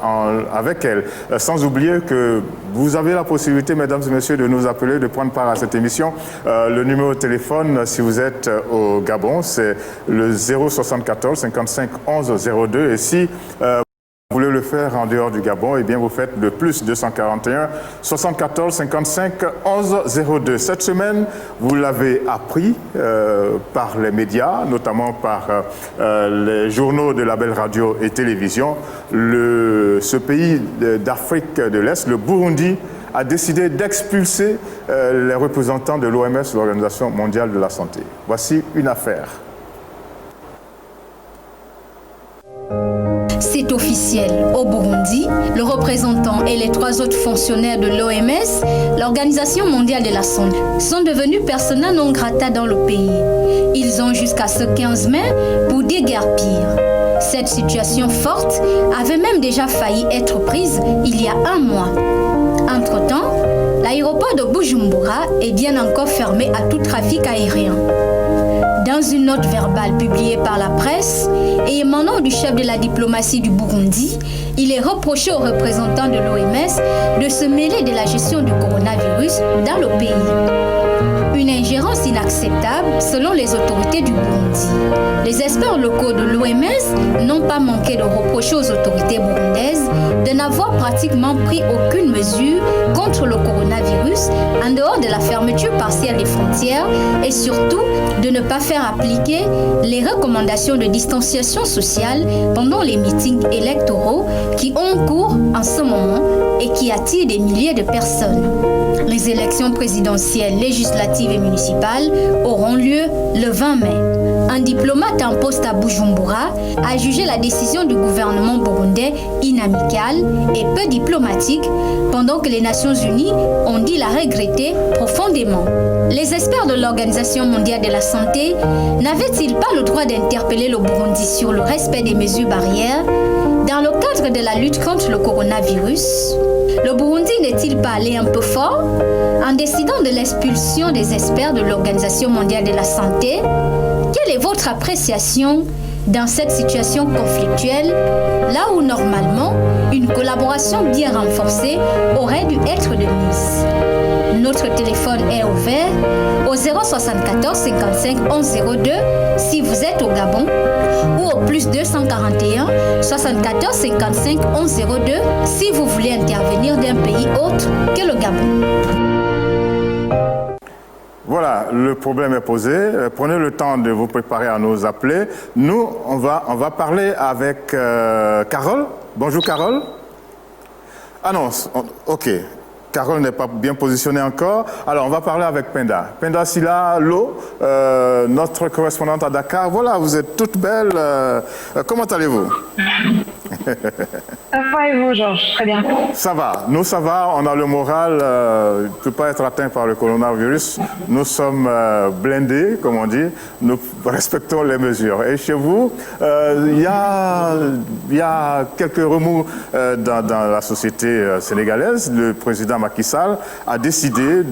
S1: avec elle. Sans oublier que vous avez la possibilité, mesdames et messieurs, de nous appeler, de prendre part à cette émission. Le numéro de téléphone, si vous êtes au Gabon, c'est le 074 55 11 02 et si vous voulez le faire en dehors du Gabon, vous faites le plus 241 74 55 11 02. Cette semaine, vous l'avez appris par les médias, notamment par les journaux de la Belle Radio et Télévision. Ce pays d'Afrique de l'Est, le Burundi, a décidé d'expulser les représentants de l'OMS, l'Organisation mondiale de la santé. Voici une affaire.
S8: C'est officiel. Au Burundi, le représentant et les 3 autres fonctionnaires de l'OMS, l'Organisation mondiale de la santé, sont devenus persona non grata dans le pays. Ils ont jusqu'à ce 15 mai pour déguerpir. Cette situation forte avait même déjà failli être prise il y a 1 mois. Entre-temps, l'aéroport de Bujumbura est bien encore fermé à tout trafic aérien. Dans une note verbale publiée par la presse et émanant du chef de la diplomatie du Burundi, il est reproché aux représentants de l'OMS de se mêler de la gestion du coronavirus dans le pays. Une ingérence inacceptable selon les autorités du Burundi. Les experts locaux de l'OMS n'ont pas manqué de reprocher aux autorités burundaises de n'avoir pratiquement pris aucune mesure contre le coronavirus en dehors de la fermeture partielle des frontières et surtout de ne pas faire appliquer les recommandations de distanciation sociale pendant les meetings électoraux qui ont cours en ce moment et qui attirent des milliers de personnes. Les élections présidentielles, législatives et municipales auront lieu le 20 mai. Un diplomate en poste à Bujumbura a jugé la décision du gouvernement burundais inamicale et peu diplomatique, pendant que les Nations Unies ont dit la regretter profondément. Les experts de l'Organisation mondiale de la santé n'avaient-ils pas le droit d'interpeller le Burundi sur le respect des mesures barrières dans le cadre de la lutte contre le coronavirus? Le Burundi n'est-il pas allé un peu fort en décidant de l'expulsion des experts de l'Organisation mondiale de la santé? Quelle est votre appréciation dans cette situation conflictuelle, là où normalement une collaboration bien renforcée aurait dû être de mise? Notre téléphone est ouvert au 074 55 11 02 si vous êtes au Gabon ou au plus 241 74 55 11 02 si vous voulez intervenir d'un pays autre que le Gabon.
S1: Voilà, le problème est posé. Prenez le temps de vous préparer à nous appeler. Nous, on va parler avec Carole. Bonjour Carole. Ah non, ok. Carole n'est pas bien positionnée encore. Alors, on va parler avec Penda. Penda Sila Lo, notre correspondante à Dakar. Voilà, vous êtes toute belle. Comment allez-vous?
S9: Ça va et vous, Georges? Très bien.
S1: Ça va. Nous, ça va. On a le moral. Ne peut pas être atteint par le coronavirus. Nous sommes blindés, comme on dit. Nous respectons les mesures. Et chez vous, il y a quelques remous dans la société sénégalaise. Le président Macky Sall a décidé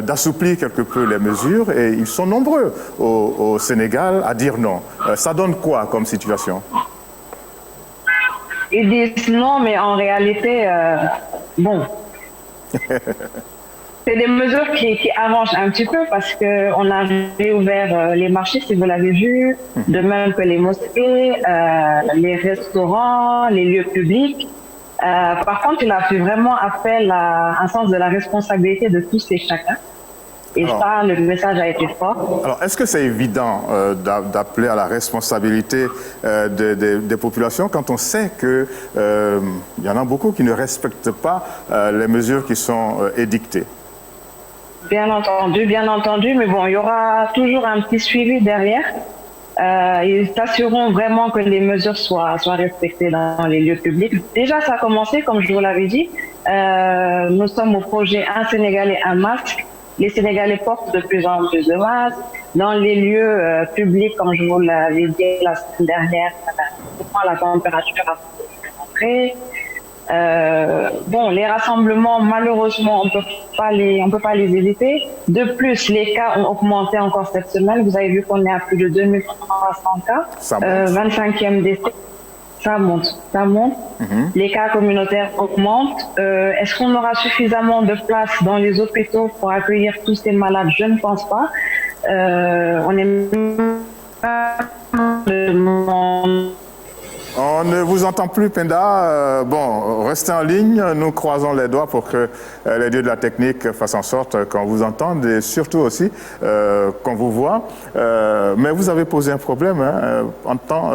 S1: d'assouplir quelque peu les mesures et ils sont nombreux au Sénégal à dire non. Ça donne quoi comme situation?
S9: Ils disent non, mais en réalité, bon, c'est des mesures qui arrangent un petit peu parce qu'on a réouvert les marchés, si vous l'avez vu, de même que les mosquées, les restaurants, les lieux publics. Par contre, il a fait vraiment appel à un sens de la responsabilité de tous et chacun. Et alors, ça, le message a été fort.
S1: Alors, est-ce que c'est évident d'appeler à la responsabilité des populations quand on sait qu'il y en a beaucoup qui ne respectent pas les mesures qui sont édictées?
S9: Bien entendu, mais bon, il y aura toujours un petit suivi derrière. Ils s'assureront vraiment que les mesures soient respectées dans les lieux publics. Déjà, ça a commencé, comme je vous l'avais dit. Nous sommes au projet Un Sénégalais, un masque. Les Sénégalais portent de plus en plus de masques. Dans les lieux publics, comme je vous l'avais dit la semaine dernière, la température a rentré. Bon, les rassemblements, malheureusement, on peut pas les éviter. De plus, les cas ont augmenté encore cette semaine. Vous avez vu qu'on est à plus de 2300 cas. 25e décès. Ça monte. Les cas communautaires augmentent. Est-ce qu'on aura suffisamment de places dans les hôpitaux pour accueillir tous ces malades? Je ne pense pas. On est
S1: On ne vous entend plus, Penda. Bon, restez en ligne. Nous croisons les doigts pour que les dieux de la technique fassent en sorte qu'on vous entende et surtout aussi qu'on vous voit. Mais vous avez posé un problème, en temps,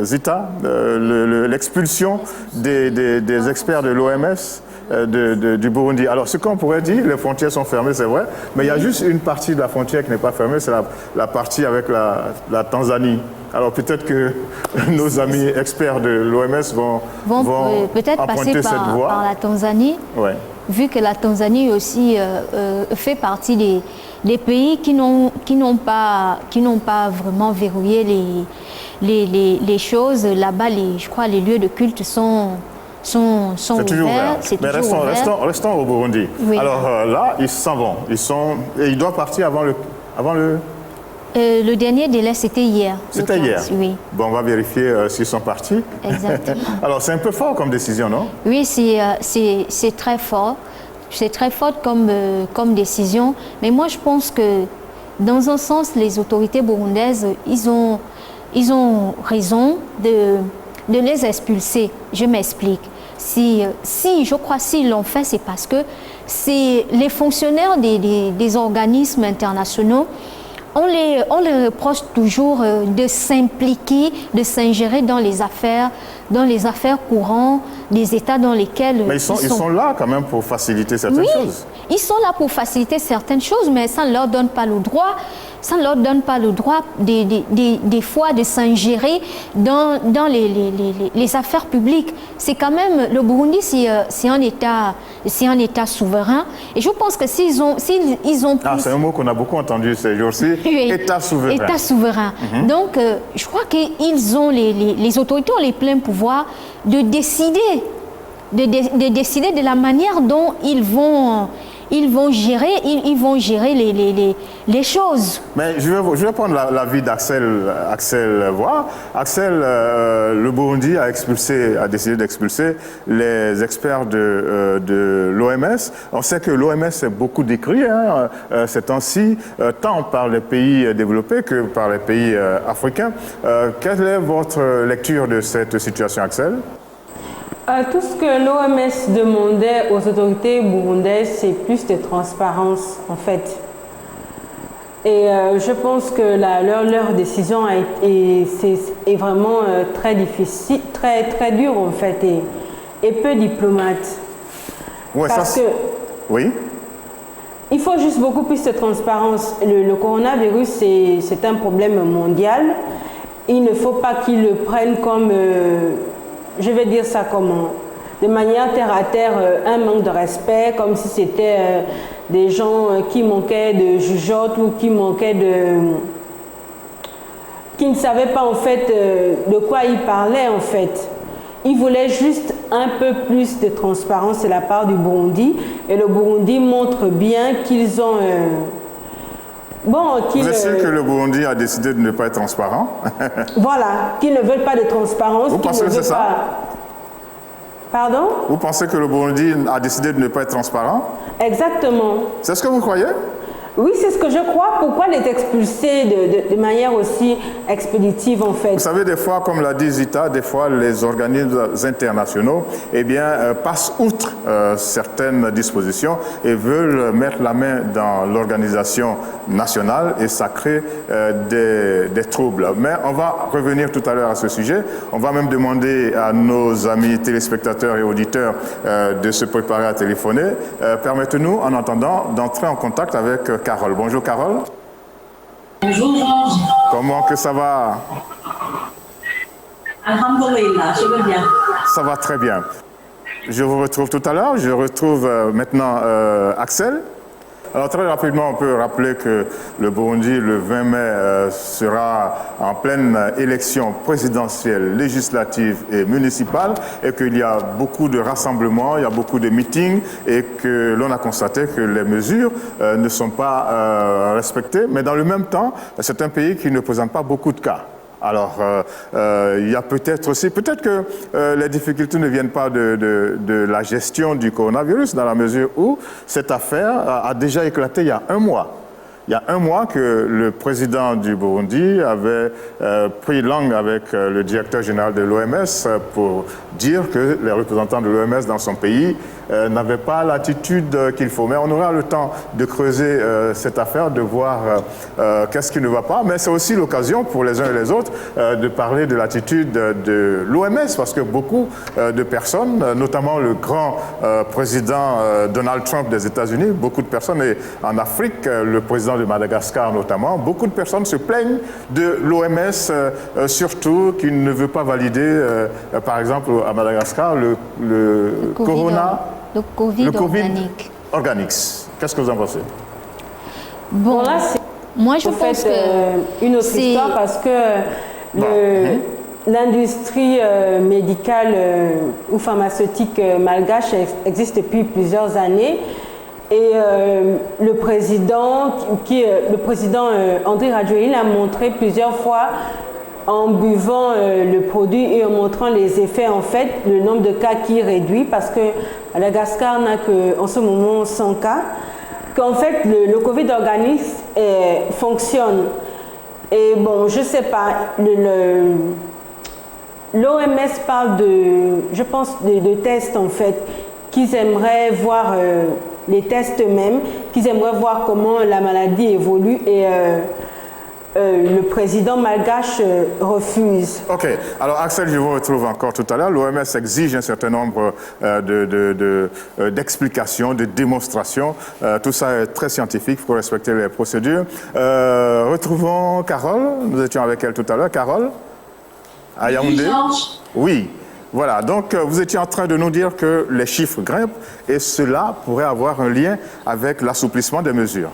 S1: Zita, l'expulsion des experts de l'OMS du Burundi. Alors, ce qu'on pourrait dire, les frontières sont fermées, c'est vrai, mais il y a juste une partie de la frontière qui n'est pas fermée, c'est la partie avec la Tanzanie. Alors, peut-être que nos amis experts de l'OMS vont
S3: peut-être passer
S1: cette voie.
S3: par la Tanzanie,
S1: ouais.
S3: Vu que la Tanzanie aussi fait partie des pays qui n'ont pas vraiment verrouillé les choses. Là-bas, je crois les lieux de culte sont ouverts.
S1: Mais restons au Burundi.
S3: Oui.
S1: Alors là, ils s'en vont. Ils doivent partir avant le...
S3: Le dernier délai, c'était hier.
S1: C'était hier?
S3: Oui.
S1: Bon, on va vérifier s'ils sont partis.
S3: Exactement.
S1: Alors, c'est un peu fort comme décision, non?
S3: Oui, c'est très fort. C'est très fort comme décision. Mais moi, je pense que, dans un sens, les autorités burundaises, ils ont raison de les expulser. Je m'explique. Je crois s'ils l'ont fait, c'est parce que c'est les fonctionnaires des organismes internationaux. On les reproche toujours de s'impliquer, de s'ingérer dans les affaires courantes des États dans lesquels
S1: mais ils sont là quand même pour faciliter certaines choses.
S3: Ils sont là pour faciliter certaines choses, mais ça ne leur donne pas le droit. Ça ne leur donne pas le droit des fois de s'ingérer dans les affaires publiques. C'est quand même, le Burundi, c'est un État souverain. Et je pense que s'ils ont plus...
S1: Ah, c'est un mot qu'on a beaucoup entendu ces jours-ci, oui. État souverain.
S3: État souverain. Donc, je crois qu'ils ont, les autorités ont les pleins pouvoirs de décider de la manière dont ils vont gérer les choses.
S1: Mais je vais prendre l'avis d'Axel Voix. Axel, le Burundi a décidé d'expulser les experts de l'OMS. On sait que l'OMS est beaucoup décrit ces temps-ci, tant par les pays développés que par les pays africains. Quelle est votre lecture de cette situation, Axel?
S2: Tout ce que l'OMS demandait aux autorités burundaises, c'est plus de transparence, en fait. Et je pense que leur décision est vraiment très difficile, très, très dure, en fait, et peu diplomate.
S1: Ouais,
S2: parce que
S1: oui.
S2: Il faut juste beaucoup plus de transparence. Le coronavirus, c'est un problème mondial. Il ne faut pas qu'ils le prennent comme... je vais dire ça comment, de manière terre à terre, un manque de respect, comme si c'était des gens qui manquaient de jugeote ou qui ne savaient pas en fait de quoi ils parlaient en fait. Ils voulaient juste un peu plus de transparence de la part du Burundi, et le Burundi montre bien qu'ils ont...
S1: Vous êtes sûr que le Burundi a décidé de ne pas être transparent?
S2: Voilà, qu'ils ne veulent pas de transparence.
S1: Vous pensez que c'est ça?
S2: Pardon?
S1: Vous pensez que le Burundi a décidé de ne pas être transparent?
S2: Exactement.
S1: C'est ce que vous croyez?
S2: Oui, c'est ce que je crois. Pourquoi les expulser de manière aussi expéditive, en fait?
S1: Vous savez, des fois, comme l'a dit Zita, des fois, les organismes internationaux passent outre certaines dispositions et veulent mettre la main dans l'organisation nationale, et ça crée des troubles. Mais on va revenir tout à l'heure à ce sujet. On va même demander à nos amis téléspectateurs et auditeurs de se préparer à téléphoner. Permettez-nous, en attendant, d'entrer en contact avec Carole. Bonjour Carole.
S10: Bonjour Georges.
S1: Comment que ça va?
S10: Alhamdulillah, je vais bien.
S1: Ça va très bien. Je vous retrouve tout à l'heure. Je retrouve maintenant Axel. Alors très rapidement, on peut rappeler que le Burundi, le 20 mai, sera en pleine élection présidentielle, législative et municipale, et qu'il y a beaucoup de rassemblements, il y a beaucoup de meetings, et que l'on a constaté que les mesures ne sont pas respectées. Mais dans le même temps, c'est un pays qui ne présente pas beaucoup de cas. Alors, il y a peut-être que les difficultés ne viennent pas de la gestion du coronavirus, dans la mesure où cette affaire a déjà éclaté il y a un mois. il y a un mois que le président du Burundi avait pris langue avec le directeur général de l'OMS pour dire que les représentants de l'OMS dans son pays n'avaient pas l'attitude qu'il faut. Mais on aura le temps de creuser cette affaire, de voir qu'est-ce qui ne va pas. Mais c'est aussi l'occasion pour les uns et les autres de parler de l'attitude de l'OMS, parce que beaucoup de personnes, notamment le grand président Donald Trump des États-Unis, beaucoup de personnes, et en Afrique, le président de Madagascar notamment, beaucoup de personnes se plaignent de l'OMS, surtout qu'il ne veut pas valider, par exemple à Madagascar, le Covid organique. Qu'est-ce que vous en pensez?
S3: Bon,
S2: là, c'est
S3: moi je pense que
S2: une autre histoire, parce que l'industrie médicale ou pharmaceutique malgache existe depuis plusieurs années. Et le président Andry Rajoelina a montré plusieurs fois, en buvant le produit et en montrant les effets, en fait, le nombre de cas qui réduit, parce que Madagascar n'a qu'en ce moment 100 cas, qu'en fait le Covid organique fonctionne. Et bon, je sais pas, l'OMS parle je pense, de tests, en fait, qu'ils aimeraient voir, les tests eux-mêmes, qu'ils aimeraient voir comment la maladie évolue, et le président malgache refuse.
S1: Ok, alors Axel, je vous retrouve encore tout à l'heure. L'OMS exige un certain nombre d'explications, de démonstrations. Tout ça est très scientifique, il faut respecter les procédures. Retrouvons Carole, nous étions avec elle tout à l'heure. Carole, à Yaoundé. Oui. Voilà, donc vous étiez en train de nous dire que les chiffres grimpent et cela pourrait avoir un lien avec l'assouplissement des mesures.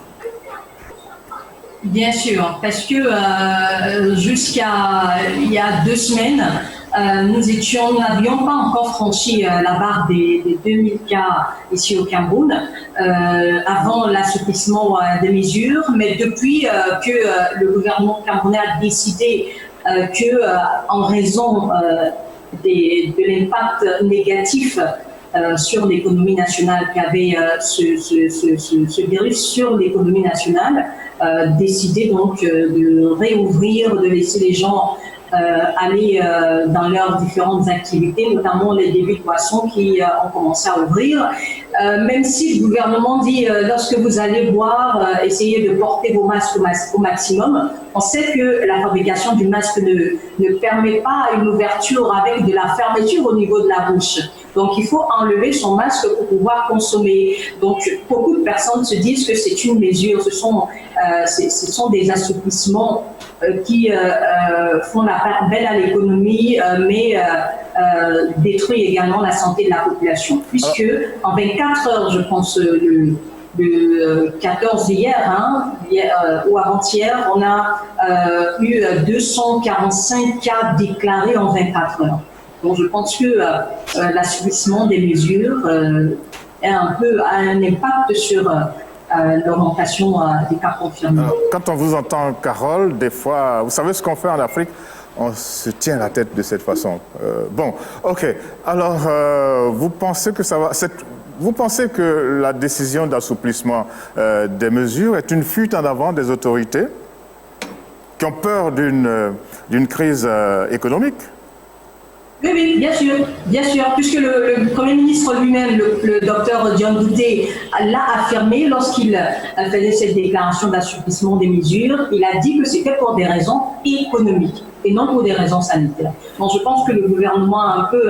S10: Bien sûr, parce que jusqu'à il y a 2 semaines, nous n'avions pas encore franchi la barre des 2000 cas ici au Cameroun, avant l'assouplissement des mesures, mais depuis que le gouvernement camerounais a décidé en raison de l'impact négatif sur l'économie nationale qu'avait ce virus sur l'économie nationale, décidé donc de réouvrir, de laisser les gens aller dans leurs différentes activités, notamment les débits de boissons qui ont commencé à ouvrir. Même si le gouvernement dit, lorsque vous allez boire, essayez de porter vos masques au maximum, on sait que la fabrication du masque ne permet pas une ouverture avec de la fermeture au niveau de la bouche. Donc, il faut enlever son masque pour pouvoir consommer. Donc, beaucoup de personnes se disent que c'est une mesure, ce sont des assouplissements qui font la part belle à l'économie, mais détruit également la santé de la population. Puisque en 24 heures, je pense, le 14 hier, ou avant-hier, on a eu 245 cas déclarés en 24 heures. Donc je pense que l'assouplissement des mesures a un impact sur l'augmentation des cas confirmés.
S1: Quand on vous entend, Carole, des fois, vous savez ce qu'on fait en Afrique, on se tient la tête de cette façon. Bon, ok. Alors, vous pensez que ça va... Vous pensez que la décision d'assouplissement des mesures est une fuite en avant des autorités qui ont peur d'une crise économique?
S10: Oui, bien sûr, puisque le Premier ministre lui-même, le docteur Dion Douté, l'a affirmé lorsqu'il faisait cette déclaration d'assouplissement des mesures. Il a dit que c'était pour des raisons économiques et non pour des raisons sanitaires. Donc je pense que le gouvernement a un peu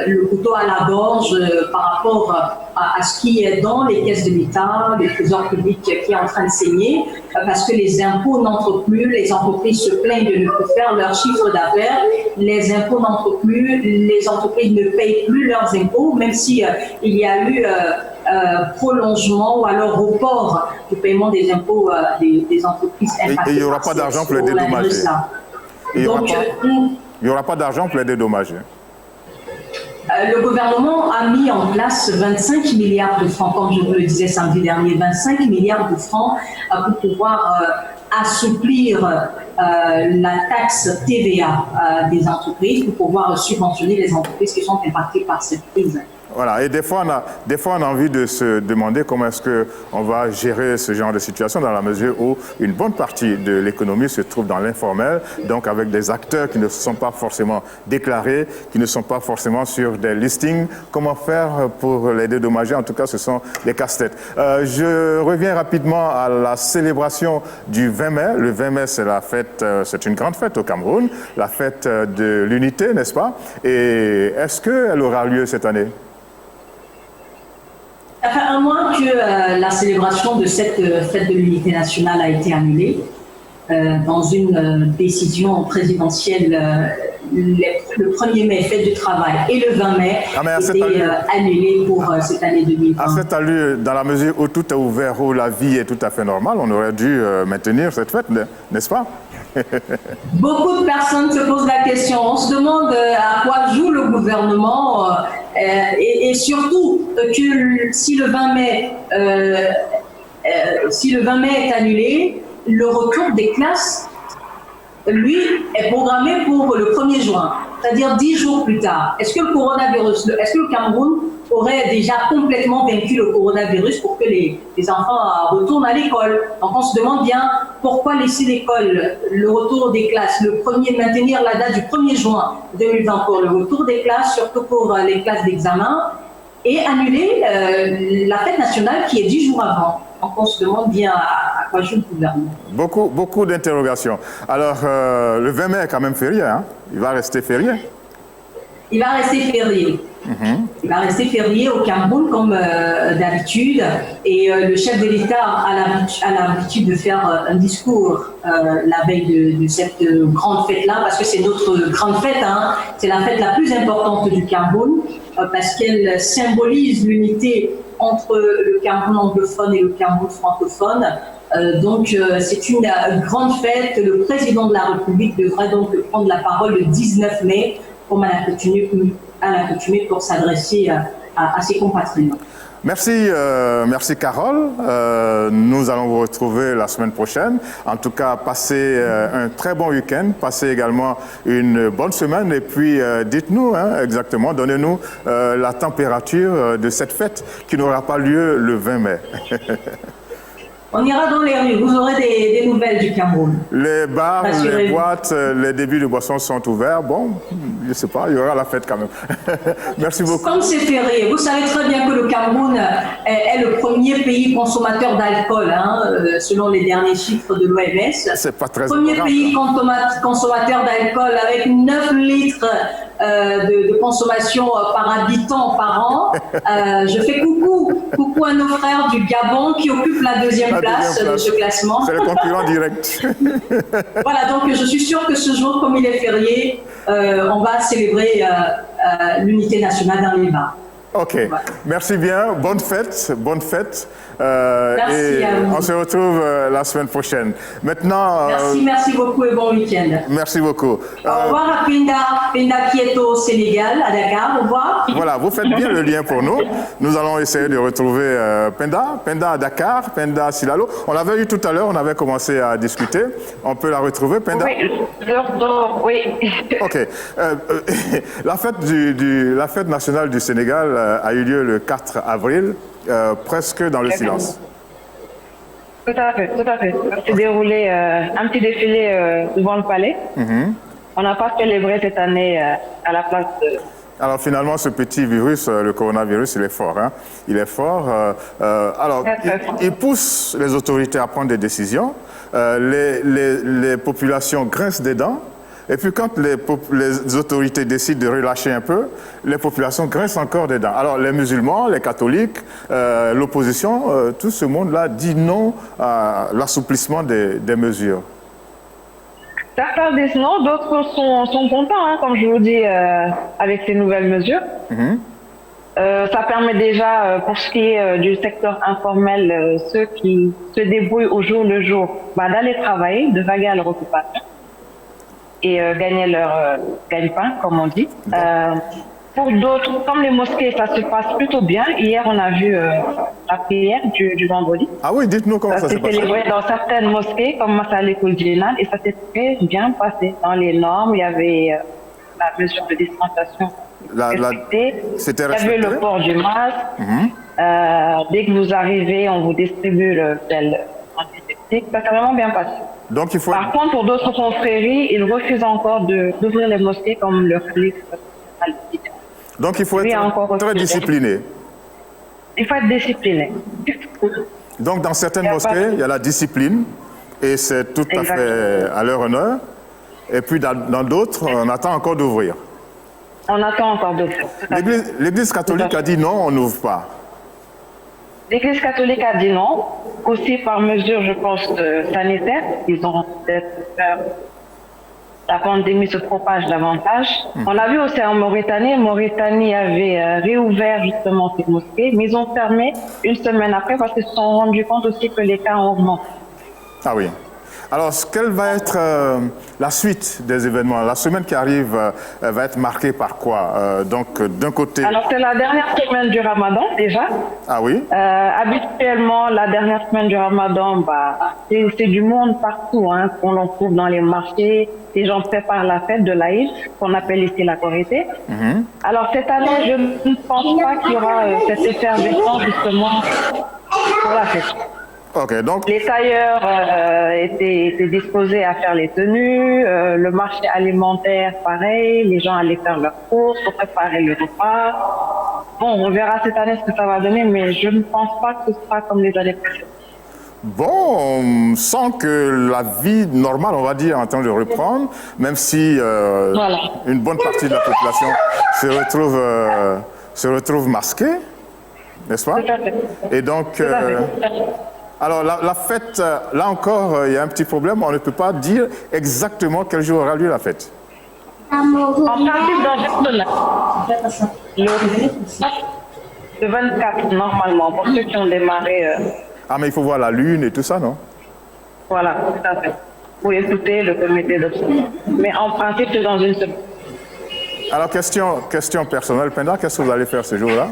S10: le couteau à la gorge par rapport à ce qui est dans les caisses de l'État, les trésors publics qui est en train de saigner, parce que les impôts n'entrent plus, les entreprises se plaignent de ne plus faire leur chiffre d'affaires, les impôts n'entrent plus, les entreprises ne payent plus leurs impôts, même si il y a eu prolongement ou alors report du paiement des impôts des entreprises impactées.
S1: Et il n'y aura pas d'argent pour les dédommager. Il n'y aura pas d'argent pour les dédommager.
S10: Le gouvernement a mis en place 25 milliards de francs, comme je vous le disais samedi dernier, 25 milliards de francs pour pouvoir assouplir la taxe TVA des entreprises, pour pouvoir subventionner les entreprises qui sont impactées par cette crise.
S1: Voilà, et des fois on a envie de se demander comment est-ce qu'on va gérer ce genre de situation dans la mesure où une bonne partie de l'économie se trouve dans l'informel, donc avec des acteurs qui ne sont pas forcément déclarés, qui ne sont pas forcément sur des listings. Comment faire pour les dédommager? En tout cas, ce sont des casse-têtes. Je reviens rapidement à la célébration du 20 mai. Le 20 mai, c'est la fête, c'est une grande fête au Cameroun, la fête de l'unité, n'est-ce pas? Et est-ce qu'elle aura lieu cette année?
S10: Ça fait un mois que la célébration de cette fête de l'unité nationale a été annulée dans une décision présidentielle. Le 1er mai, fête du travail, et le 20 mai était annulé pour cette année 2020.
S1: À cette allure, dans la mesure où tout est ouvert, où la vie est tout à fait normale, on aurait dû maintenir cette fête, n'est-ce pas?
S10: Beaucoup de personnes se posent la question. On se demande à quoi joue le gouvernement et surtout que si le 20 mai est annulé, le retour des classes, lui, est programmé pour le 1er juin, c'est-à-dire 10 jours plus tard. Est-ce que le Cameroun aurait déjà complètement vaincu le coronavirus pour que les enfants retournent à l'école? Donc on se demande bien pourquoi laisser l'école, le retour des classes, maintenir la date du 1er juin 2020 pour le retour des classes, surtout pour les classes d'examen, et annuler la fête nationale qui est 10 jours avant. Donc on se demande bien à quoi joue le gouvernement.
S1: Beaucoup d'interrogations. Alors, le 20 mai est quand même férié, hein? Il va rester férié?
S10: Il va rester férié. Il va rester férié au Cameroun comme d'habitude. Et le chef de l'État a l'habitude de faire un discours la veille de cette grande fête-là, parce que c'est notre grande fête, hein. C'est la fête la plus importante du Cameroun, parce qu'elle symbolise l'unité entre le Cameroun anglophone et le Cameroun francophone. Donc c'est une grande fête. Le président de la République devrait donc prendre la parole le 19 mai, comme à l'accoutumée, pour s'adresser à ses compatriotes.
S1: Merci Carole. Nous allons vous retrouver la semaine prochaine. En tout cas, passez un très bon week-end, passez également une bonne semaine et puis dites-nous exactement, donnez-nous la température de cette fête qui n'aura pas lieu le 20 mai.
S10: On ira dans les rues, vous aurez des nouvelles du Cameroun.
S1: Les bars, les boîtes, les débits de boissons sont ouverts. Bon, je ne sais pas, il y aura la fête quand même. Merci beaucoup.
S10: Comme c'est férié, vous savez très bien que le Cameroun est le premier pays consommateur d'alcool, selon les derniers chiffres de l'OMS.
S1: C'est pas très
S10: Premier pays consommateur d'alcool avec 9 litres de consommation par habitant par an. Je fais coucou à nos frères du Gabon qui occupent la deuxième place de ce classement.
S1: C'est le concurrent direct.
S10: Voilà, donc je suis sûre que ce jour, comme il est férié, on va célébrer l'unité nationale dans les bars.
S1: Ok, voilà. Merci bien, bonne fête.
S10: Merci
S1: et
S10: à vous.
S1: On se retrouve la semaine prochaine. Maintenant.
S10: Merci beaucoup et bon week-end.
S1: Merci beaucoup.
S10: Au revoir à Penda qui est au Sénégal, à Dakar. Au revoir.
S1: Voilà, vous faites bien le lien pour nous. Nous allons essayer de retrouver Penda à Dakar, Penda à Silalo. On l'avait eu tout à l'heure, on avait commencé à discuter. On peut la retrouver, Penda?
S9: Oui.
S1: Ok. La fête nationale du Sénégal a eu lieu le 4 avril, presque dans le silence.
S9: Tout à fait. Ça s'est déroulé un petit défilé devant le palais. On n'a pas célébré cette année à la place de...
S1: Alors finalement, ce petit virus, le coronavirus, il est fort. Il est fort. Alors, il pousse les autorités à prendre des décisions. Les populations grincent des dents. Et puis quand les autorités décident de relâcher un peu, les populations grincent encore des dents. Alors les musulmans, les catholiques, l'opposition, tout ce monde-là dit non à l'assouplissement des mesures.
S9: Certains disent non, d'autres sont contents, comme je vous dis, avec ces nouvelles mesures. Ça permet déjà, pour ce qui est du secteur informel, ceux qui se débrouillent au jour le jour, d'aller travailler, de vaguer à leur occupation et gagner leur gagne-pain, comme on dit. Pour d'autres, comme les mosquées, ça se passe plutôt bien. Hier, on a vu la prière du vendredi.
S1: Ah oui, dites-nous comment ça s'est passé.
S9: C'est célébré dans certaines mosquées, comme Massalikul Jinan, et ça s'est très bien passé dans les normes. Il y avait la mesure de distanciation respectée.
S1: C'était
S9: Il y
S1: respecté.
S9: avait le port du masque. Dès que vous arrivez, on vous distribue le gel antiseptique. Ça s'est vraiment bien passé.
S1: Donc il faut...
S9: Par contre, pour d'autres confréries, ils refusent encore d'ouvrir les mosquées comme le Khalif.
S1: Donc il faut être très discipliné.
S9: Il faut être discipliné.
S1: Donc dans certaines mosquées, il y a la discipline et c'est tout à fait à leur honneur. Et puis dans d'autres, on attend encore d'ouvrir.
S9: On attend encore d'ouvrir.
S1: L'Église catholique a dit non, on n'ouvre pas.
S9: L'Église catholique a dit non, aussi par mesure, je pense, sanitaire. Ils ont peut-être peur que la pandémie se propage davantage. On a vu aussi en Mauritanie. Mauritanie avait réouvert justement ces mosquées, mais ils ont fermé une semaine après parce qu'ils se sont rendus compte aussi que les cas ont augmenté.
S1: Ah oui. Alors, quelle va être la suite des événements? La semaine qui arrive va être marquée par quoi? Donc, d'un côté...
S9: Alors, c'est la dernière semaine du Ramadan, déjà.
S1: Ah oui?
S9: Habituellement, la dernière semaine du Ramadan, c'est du monde partout, hein, qu'on en trouve dans les marchés. Les gens préparent la fête de l'Aïd, qu'on appelle ici la Korité. Alors, cette année, je ne pense pas qu'il y aura cette effervescence, justement, pour la fête.
S1: Okay, donc...
S9: Les tailleurs étaient disposés à faire les tenues, le marché alimentaire, pareil, les gens allaient faire leurs courses pour préparer le repas. Bon, on verra cette année ce que ça va donner, mais je ne pense pas que ce sera comme les années précédentes.
S1: Bon, on sent que la vie normale, on va dire, est en train de reprendre, même si une bonne partie de la population se retrouve masquée, n'est-ce pas?
S9: Tout à fait.
S1: Et donc... Alors, la fête, là encore, il y a un petit problème. On ne peut pas dire exactement quel jour aura lieu la fête.
S9: En principe, dans une semaine. Le 24, normalement, pour ceux qui ont démarré.
S1: Ah, mais il faut voir la lune et tout ça, non?
S9: Voilà, tout à fait. Pour écouter le comité d'observation. Mais en principe, c'est dans une semaine.
S1: Alors, question personnelle. Penda, qu'est-ce que vous allez faire ce jour-là?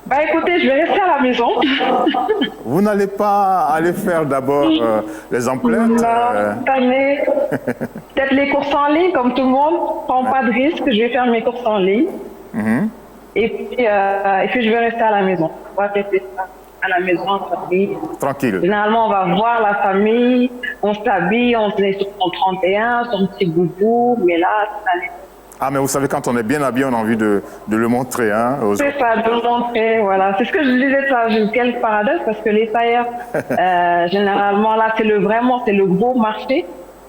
S9: Écoutez, je vais rester à la maison.
S1: Vous n'allez pas aller faire d'abord les emplettes?
S9: Non, cette année, peut-être les courses en ligne, comme tout le monde. Prends pas de risque, je vais faire mes courses en ligne. Et puis, je vais rester à la maison. On va rester à la maison,
S1: tranquille.
S9: Généralement, on va voir la famille, on s'habille, on se met sur son 31, son petit boubou, mais là, cette année...
S1: Ah, mais vous savez, quand on est bien habillé, on a envie de le montrer. Hein,
S9: c'est ça, de le montrer, voilà. C'est ce que je disais, ça, quel paradoxe, parce que les tailleurs, généralement, là, c'est le gros marché,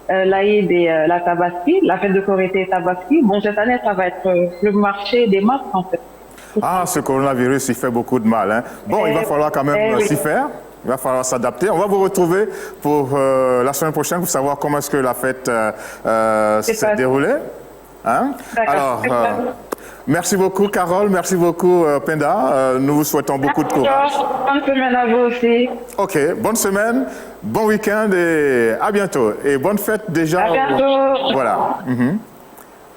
S9: l'Aïd et la Tabaski, la fête de Korité et Tabaski. Bon, cette année, ça va être le marché des masques, en fait.
S1: Ah, ce coronavirus, il fait beaucoup de mal. Hein. Bon, il va falloir quand même s'y faire. Il va falloir s'adapter. On va vous retrouver pour la semaine prochaine pour savoir comment est-ce que la fête s'est déroulée. Hein? Alors, merci beaucoup Carole, merci beaucoup Penda. Nous vous souhaitons beaucoup de courage.
S9: Bonne semaine à vous aussi.
S1: Ok, bonne semaine, bon week-end et à bientôt. Et bonne fête déjà.
S9: À bientôt.
S1: Voilà.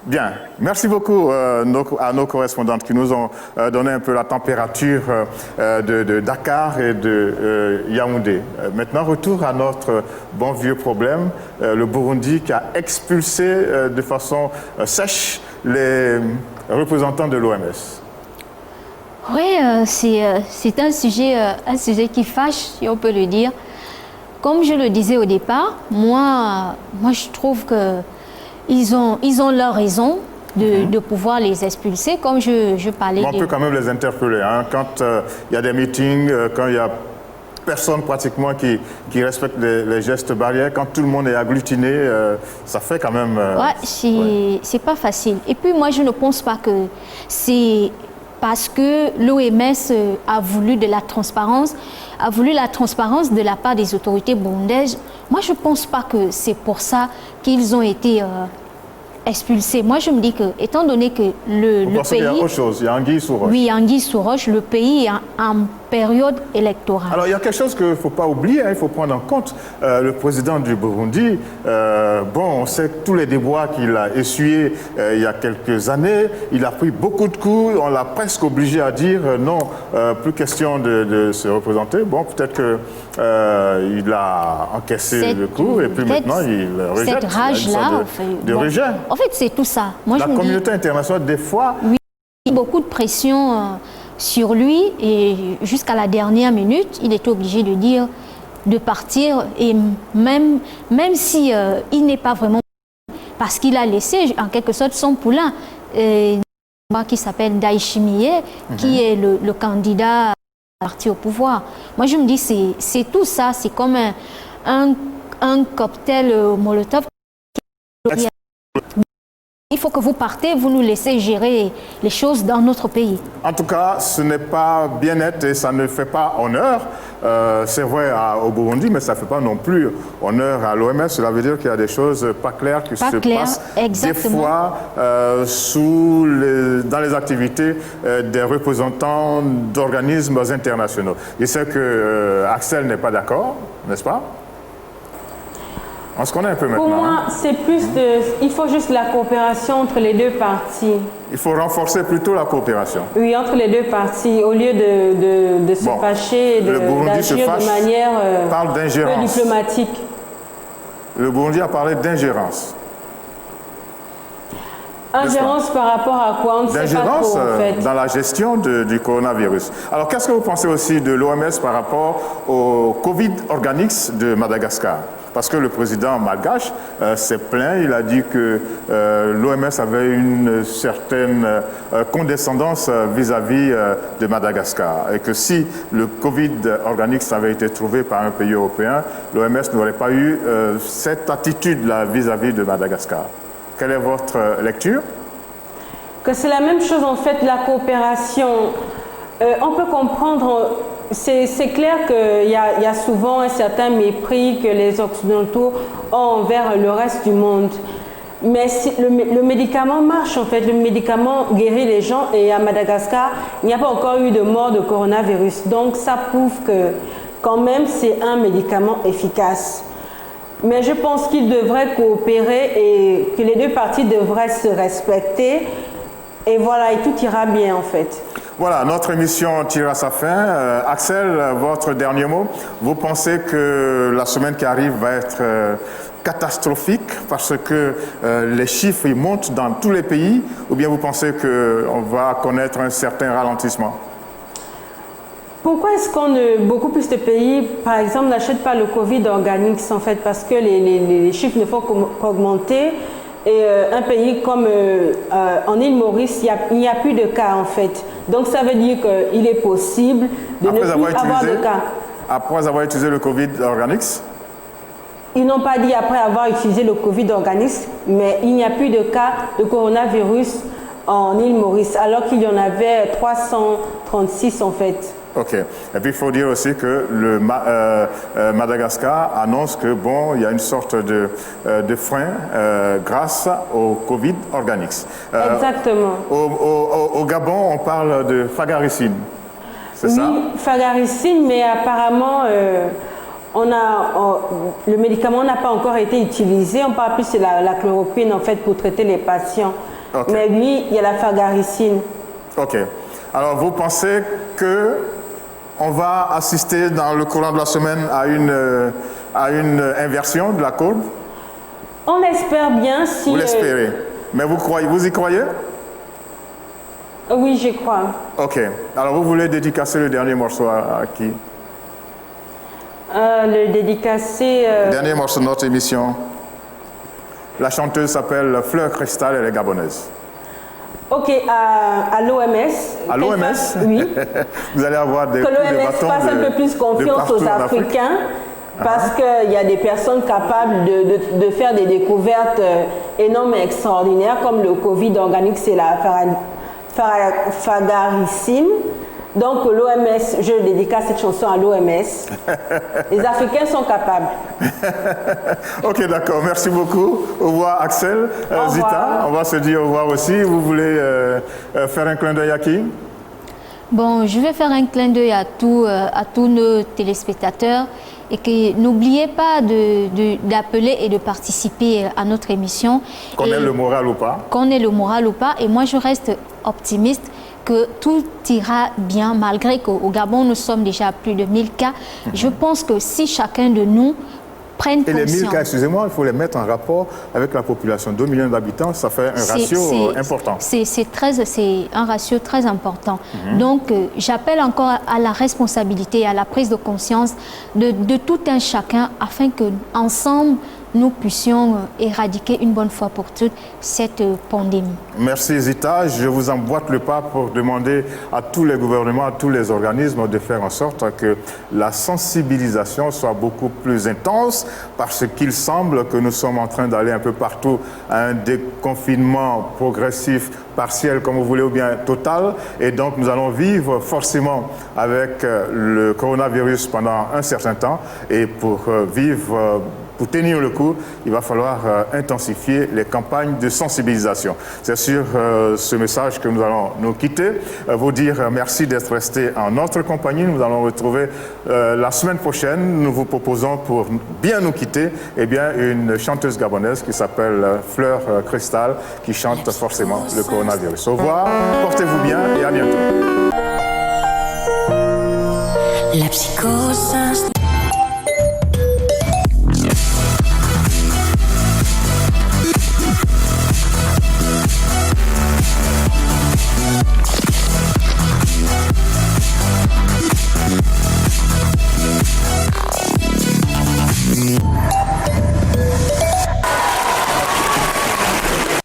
S1: Bien, merci beaucoup à nos correspondantes qui nous ont donné un peu la température de Dakar et de Yaoundé. Maintenant, retour à notre bon vieux problème, le Burundi qui a expulsé de façon sèche les représentants de l'OMS.
S3: Oui, c'est un sujet qui fâche, si on peut le dire. Comme je le disais au départ, moi je trouve que ils ont leur raison de pouvoir les expulser, comme je parlais.
S1: On peut quand même les interpeller. Hein, quand il y a des meetings, quand il y a personne pratiquement qui respecte les gestes barrières, quand tout le monde est agglutiné, ça fait quand même...
S3: c'est pas facile. Et puis moi, je ne pense pas que c'est parce que l'OMS a voulu de la transparence, de la part des autorités burundaises. Moi, je ne pense pas que c'est pour ça qu'ils ont été expulsés. Moi, je me dis que, étant donné que le pays...
S1: Il y a autre chose, il y a anguille sous roche.
S3: Oui, anguille sous roche, le pays est en période électorale.
S1: Alors, il y a quelque chose qu'il ne faut pas oublier, il faut prendre en compte. Le président du Burundi, on sait que tous les déboires qu'il a essuyés il y a quelques années, il a pris beaucoup de coups, on l'a presque obligé à dire non, plus question de se représenter. Bon, peut-être qu'il a encaissé le coup et puis maintenant il rejette.
S3: Cette rage-là,
S1: rejet.
S3: En fait, c'est tout ça. Moi,
S1: la communauté internationale, des fois...
S3: Oui, il y a beaucoup de pression sur lui et jusqu'à la dernière minute, il était obligé de dire de partir et même si il n'est pas vraiment... Parce qu'il a laissé en quelque sorte son poulain qui s'appelle Ndayishimiye, qui est le candidat parti au pouvoir. Moi, je me dis, c'est tout ça, c'est comme un cocktail Molotov. Il faut que vous partez, vous nous laissez gérer les choses dans notre pays.
S1: En tout cas, ce n'est pas bien net et ça ne fait pas honneur. C'est vrai au Burundi, mais ça ne fait pas non plus honneur à l'OMS. Cela veut dire qu'il y a des choses pas claires qui se passent des fois dans les activités des représentants d'organismes internationaux. Je sais que Axel n'est pas d'accord, n'est-ce pas? On se connaît un peu maintenant.
S2: Pour moi, c'est plus il faut juste la coopération entre les deux parties.
S1: Il faut renforcer plutôt la coopération.
S2: Oui, entre les deux parties, au lieu de se fâcher et d'agir de manière peu diplomatique.
S1: Le Burundi a parlé d'ingérence.
S2: Ingérence par rapport à quoi? On ne sait pas trop, en fait.
S1: Dans la gestion du coronavirus. Alors, qu'est-ce que vous pensez aussi de l'OMS par rapport au Covid Organics de Madagascar? Parce que le président malgache s'est plaint, il a dit que l'OMS avait une certaine condescendance vis-à-vis de Madagascar et que si le Covid Organics avait été trouvé par un pays européen, l'OMS n'aurait pas eu cette attitude-là vis-à-vis de Madagascar. Quelle est votre lecture?
S2: Que c'est la même chose en fait, la coopération. On peut comprendre, c'est clair qu'il y a souvent un certain mépris que les Occidentaux ont envers le reste du monde. Mais si le médicament marche en fait, le médicament guérit les gens et à Madagascar, il n'y a pas encore eu de mort de coronavirus. Donc ça prouve que quand même c'est un médicament efficace. Mais je pense qu'ils devraient coopérer et que les deux parties devraient se respecter. Et voilà, et tout ira bien en fait.
S1: Voilà, notre émission tire à sa fin. Axel, votre dernier mot. Vous pensez que la semaine qui arrive va être catastrophique parce que les chiffres ils montent dans tous les pays, ou bien vous pensez qu'on va connaître un certain ralentissement?
S2: Pourquoi est-ce beaucoup plus de pays, par exemple, n'achètent pas le Covid Organics en fait? Parce que les chiffres ne font qu'augmenter. Et un pays comme en île Maurice, il n'y a plus de cas en fait. Donc ça veut dire qu'il est possible de ne plus avoir de cas.
S1: Après avoir utilisé le Covid Organics?
S2: Ils n'ont pas dit après avoir utilisé le Covid Organics, mais il n'y a plus de cas de coronavirus en île Maurice, alors qu'il y en avait 336 en fait.
S1: Ok. Et puis il faut dire aussi que Madagascar annonce que il y a une sorte de frein grâce au Covid Organics.
S2: Exactement.
S1: Au Gabon, on parle de fagaricine. C'est ça?
S2: Oui, fagaricine, mais apparemment le médicament n'a pas encore été utilisé. On parle plus de la chloroquine en fait pour traiter les patients. Okay. Mais oui, il y a la fagaricine.
S1: Ok. Alors vous pensez que on va assister dans le courant de la semaine à une inversion de la courbe?
S2: On espère bien si...
S1: Vous l'espérez. Mais vous y croyez?
S2: Oui, j'y crois.
S1: Ok. Alors vous voulez dédicacer le dernier morceau à qui?
S2: Le dédicacer...
S1: Le dernier morceau de notre émission. La chanteuse s'appelle Fleur Cristal, elle est gabonaise.
S2: Ok, à l'OMS.
S1: À l'OMS?
S2: Oui.
S1: Vous allez avoir des coups de bâton.
S2: Que l'OMS fasse un peu plus confiance aux Africains parce qu'il y a des personnes capables de faire des découvertes énormes et extraordinaires comme le Covid Organics et la fagaricine. Donc l'OMS, je dédicace cette chanson à l'OMS. Les Africains sont capables.
S1: Ok, d'accord. Merci beaucoup. Au revoir Axel.
S2: Au revoir.
S1: Zita, on va se dire au revoir aussi. Vous voulez faire un clin d'œil à qui?
S3: Bon, je vais faire un clin d'œil à tous nos téléspectateurs et que n'oubliez pas d'appeler et de participer à notre émission.
S1: Qu'on ait le moral ou pas.
S3: Qu'on ait le moral ou pas. Et moi, je reste optimiste que tout ira bien, malgré qu'au Gabon, nous sommes déjà à plus de 1000 cas. Je pense que si chacun de nous prenne conscience...
S1: Et les 1000 cas, excusez-moi, il faut les mettre en rapport avec la population. 2 millions d'habitants, ça fait un ratio important.
S3: C'est un ratio très important. Donc, j'appelle encore à la responsabilité, à la prise de conscience de tout un chacun afin qu'ensemble, nous puissions éradiquer une bonne fois pour toutes cette pandémie.
S1: Merci Zita. Je vous emboîte le pas pour demander à tous les gouvernements, à tous les organismes de faire en sorte que la sensibilisation soit beaucoup plus intense parce qu'il semble que nous sommes en train d'aller un peu partout à un déconfinement progressif, partiel comme vous voulez ou bien total. Et donc nous allons vivre forcément avec le coronavirus pendant un certain temps et pour tenir le coup, il va falloir intensifier les campagnes de sensibilisation. C'est sur ce message que nous allons nous quitter. Vous dire merci d'être resté en notre compagnie. Nous allons retrouver la semaine prochaine. Nous vous proposons pour bien nous quitter une chanteuse gabonaise qui s'appelle Fleur Cristal qui chante forcément le coronavirus. Au revoir, portez-vous bien et à bientôt.
S11: La psychose